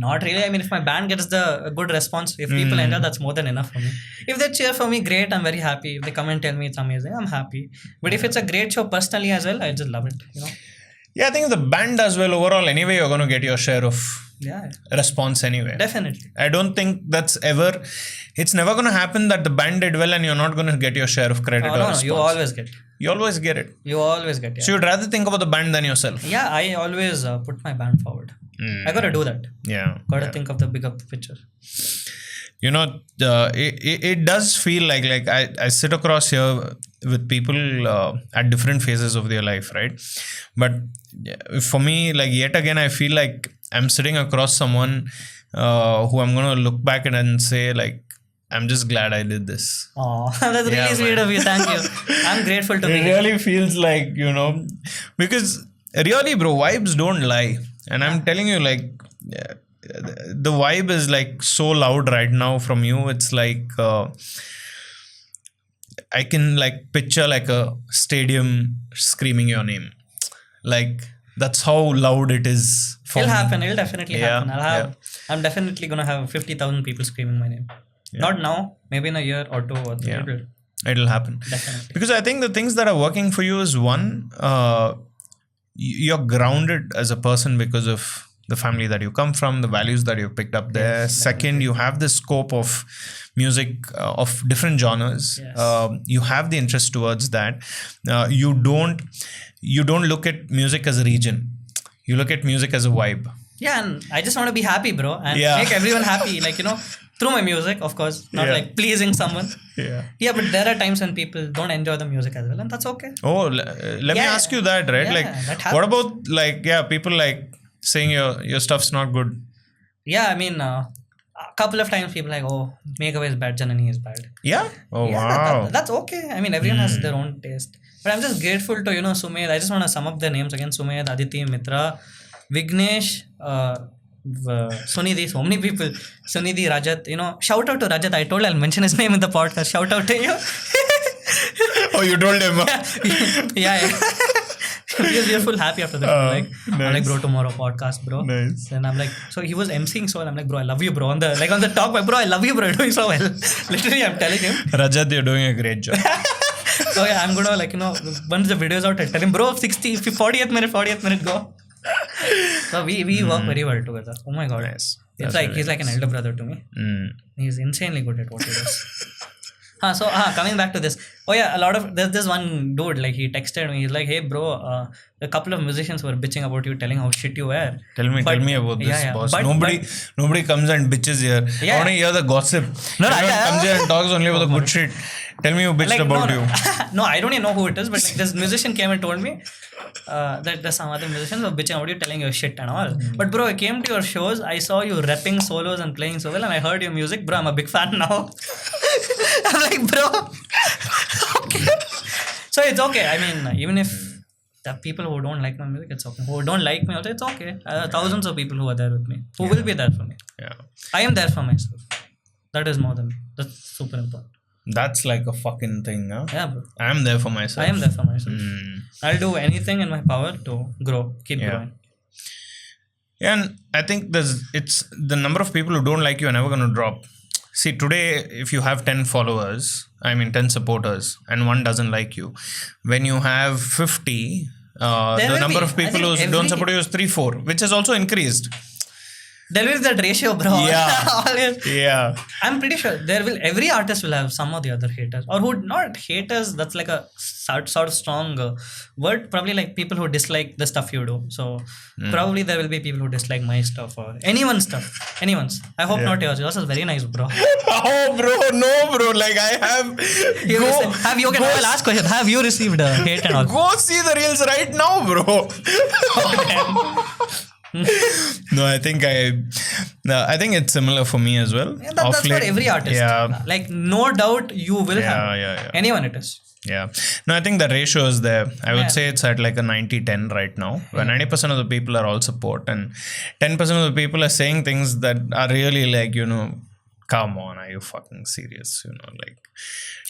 Not really. I mean, if my band gets the good response, if people enjoy, that's more than enough for me. If they cheer for me, great. I'm very happy. If they come and tell me it's amazing, I'm happy. But if it's a great show personally as well, I just love it. Yeah, I think if the band does well overall, anyway, you're going to get your share of Yeah, response anyway. definitely. I don't think it's never going to happen that the band did well and you're not going to get your share of credit or No, response. you always get. You always get it. You always get. So Yeah, you'd rather think about the band than yourself. yeah, I always put my band forward. I gotta do that. Yeah. Gotta think of the bigger picture. It does feel like I sit across here with people at different phases of their life, right? But for me, like, yet again, I feel like I'm sitting across someone who I'm going to look back at and say, like, I'm just glad I did this. Oh, that's really Yeah, sweet man. of you. Thank you. I'm grateful to be It here. really feels like, because really, bro, vibes don't lie. And I'm telling you, like, the vibe is like so loud right now from you. It's like I can like picture like a stadium screaming your name. Like That's how loud it is for It'll me. happen. It'll definitely Yeah, happen. I'm definitely gonna have 50,000 people screaming my name. Not now. Maybe in a year or 2 or 3. Yeah. It'll happen. Definitely. Because I think the things that are working for you is one, you're grounded as a person because of the family that you come from, the values that you've picked up there. Yes, Second, you have the scope of music of different genres. Yes. You have the interest towards that. You don't look at music as a region. You look at music as a vibe. Yeah, and I just want to be happy, bro, and Yeah. make everyone happy. Like, through my music, of course, not Yeah. like pleasing someone. Yeah. Yeah, but there are times when people don't enjoy the music as well, and that's okay. Oh, let me Yeah. ask you that, right? Yeah, Like, that what happens. about people like saying your stuff's not good? Yeah, I mean, a couple of times people like, oh, Megaway is bad, Janani is bad. Yeah. Oh, Yeah, wow. that's okay. I mean, everyone has their own taste. But I'm just grateful to, Sumed. I just want to sum up their names again. Sumed, Aditi, Mitra, Vignesh, Sunidhi, so many people. Sunidhi, Rajat, shout out to Rajat. I told I'll mention his name in the podcast. Shout out to you. Oh, you told him. yeah. We are full happy after that. I'm like, nice. bro, tomorrow podcast, bro. Nice. Then I'm like, so he was emceeing so well. I'm like, bro, I love you, bro. On the talk, bro, I love you, bro. You're doing so well. Literally, I'm telling him. Rajat, you're doing a great job. So yeah, I'm gonna once the video's out, I'll tell him, bro, 40th minute, go. So we work very well together. Oh my god. Nice. It's That's like very he's like an elder brother to me. He's insanely good at what he does. So coming back to this. Oh yeah, there's this one dude, like he texted me, he's like, hey bro, a couple of musicians were bitching about you, telling how shit you were. Tell me about this, boss. But, nobody comes and bitches here. Yeah. I want to hear the gossip. No, Everyone comes here and talks only about the good shit. Tell me who bitched about you. No, I don't even know who it is, but like this musician came and told me that there's some other musicians were bitching about you, telling you shit and all. But bro, I came to your shows, I saw you rapping solos and playing so well, and I heard your music, bro. I'm a big fan now. I'm like, bro. Okay. So it's okay. I mean, even if the people who don't like my music, it's okay. Who don't like me also, it's okay. Thousands of people who are there with me, who will be there for me. Yeah. I am there for myself. That is that's super important. That's like a fucking thing, huh? Yeah, bro. I'm there for myself. I am there for myself. I'll do anything in my power to grow, keep growing. Yeah, and I think it's the number of people who don't like you are never going to drop. See, today, if you have 10 followers, 10 supporters, and one doesn't like you, when you have 50, the number of people who don't support you is 3-4, which has also increased. There will be that ratio, bro. Yeah. Yeah. I'm pretty sure every artist will have some of the other haters, or who not haters. That's like a sort of strong word. Probably like people who dislike the stuff you do. So probably there will be people who dislike my stuff or anyone's stuff. Anyone's. I hope not yours. Yours is very nice, bro. Oh, bro, no, bro. Like I have. Last question. Have you received hate and all? Go see the reels right now, bro. No, I think it's similar for me as well. Yeah, that's for every artist. Yeah. Like no doubt you will have. Yeah. Anyone it is. Yeah. No, I think the ratio is there. I would say it's at like a 90-10 right now, where 90% of the people are all support and 10% of the people are saying things that are really like, come on, are you fucking serious? Like,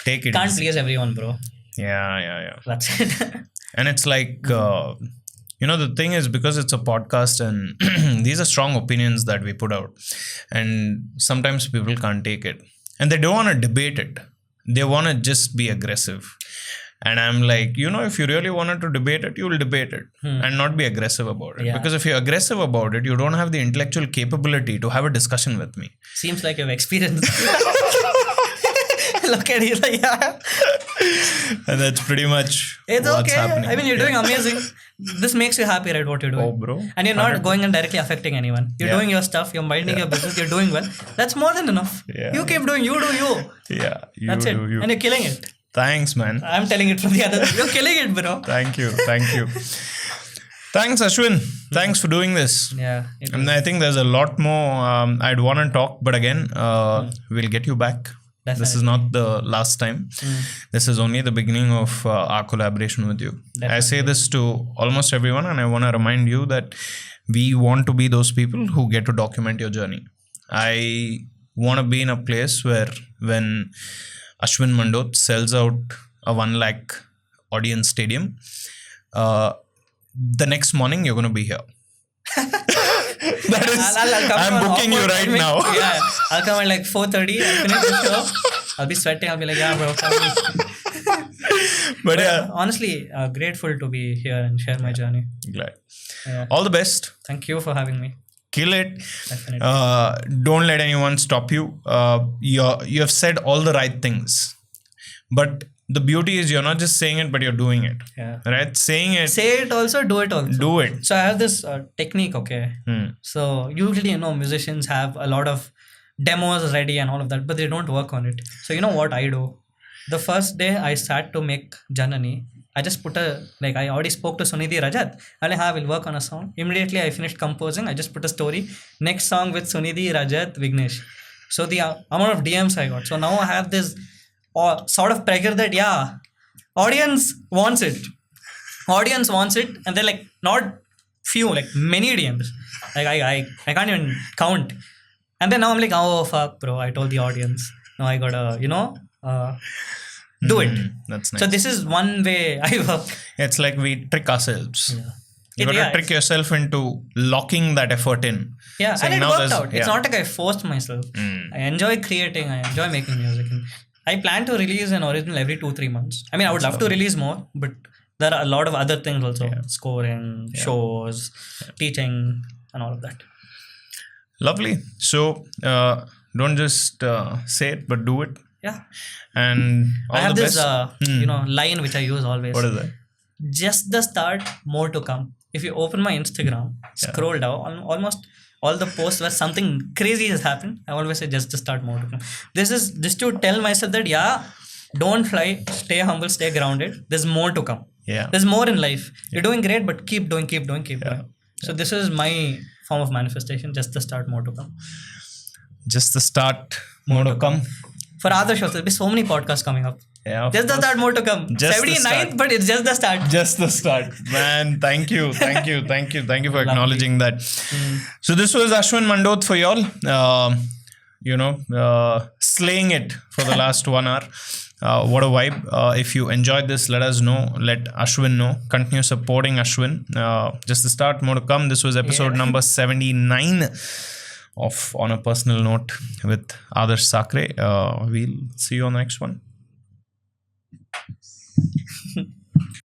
take it Can't easy. please everyone, bro. Yeah. That's it. And it's like, the thing is, because it's a podcast and these are strong opinions that we put out, and sometimes people can't take it and they don't want to debate it. They want to just be aggressive. And I'm like, if you really wanted to debate it, you will debate it and not be aggressive about it. Yeah. Because if you're aggressive about it, you don't have the intellectual capability to have a discussion with me. Seems like you've experienced. Look at you, like, yeah. And that's pretty much It's what's okay. happening. I mean, you're doing amazing. This makes you happy, right? What you're doing. Oh, bro. And you're not going and directly affecting anyone. You're doing your stuff. You're minding your business. You're doing well. That's more than enough. Yeah. You keep doing. You do you. Yeah. That's it. And you're killing it. Thanks, man. I'm telling it from the other. You're killing it, bro. Thank you. Thanks, Ashwin. Thanks for doing this. Yeah. And I think there's a lot more I'd want to talk, but again, we'll get you back. Definitely. This is not the last time. This is only the beginning of our collaboration with you. Definitely. I say this to almost everyone, and I want to remind you that we want to be those people who get to document your journey. I want to be in a place where when Ashwin Mandoth sells out a 1 lakh audience stadium, the next morning you're going to be here. That is, I'll come I'm on booking you awkward right timing. now. Yeah, I'll come at like 4:30. I'll finish the show. I'll be sweating. I'll be like, yeah, bro. But yeah, Honestly, grateful to be here and share my journey. glad. Yeah. All the best. Thank you for having me. Kill it. Definitely. Don't let anyone stop you. You have said all the right things, but the beauty is you're not just saying it, but you're doing it. Yeah. Right? Saying it, Say it also, do it also. do it. So I have this technique, okay? So usually, musicians have a lot of demos ready and all of that, but they don't work on it. So you know what I do? The first day I sat to make Janani, I just put I already spoke to Sunidhi Rajat. I will work on a song. Immediately I finished composing. I just put a story. Next song with Sunidhi, Rajat, Vignesh. So the amount of DMs I got. So now I have this sort of pressure that, audience wants it. Audience wants it. And they're like, not few, like many DMs. Like I can't even count. And then now I'm like, oh fuck, bro. I told the audience. Now I gotta, do it. That's nice. So this is one way I work. It's like we trick ourselves. Yeah. You gotta trick yourself into locking that effort in. Yeah, Saying and it now worked there's- out. It's not like I forced myself. I enjoy creating. I enjoy making music. And I plan to release an original every 2-3 months. I mean, I would love to release more, but there are a lot of other things also. Scoring, shows, teaching, and all of that. Lovely. So don't just say it, but do it. Yeah. And all I have the this, best. line which I use always. What is that? Just the start, more to come. If you open my Instagram, scroll down, almost all the posts where something crazy has happened, I always say just the start, more to come. This is just to tell myself that, don't fly, stay humble, stay grounded. There's more to come. Yeah. There's more in life. You're doing great, but keep doing. So this is my form of manifestation, just the start, more to come. Just the start, more to come. For Adarsh, there'll be so many podcasts coming up. Yeah, just the start, more to come. Just the 79th, start. but it's just the start. Just the start. Man, thank you for acknowledging that. So this was Ashwin Mandoth for y'all. Slaying it for the last 1 hour. What a vibe. If you enjoyed this, let us know. Let Ashwin know. Continue supporting Ashwin. Just the start, more to come. This was episode number 79 of On a Personal Note with Adarsh Sakare. We'll see you on the next one.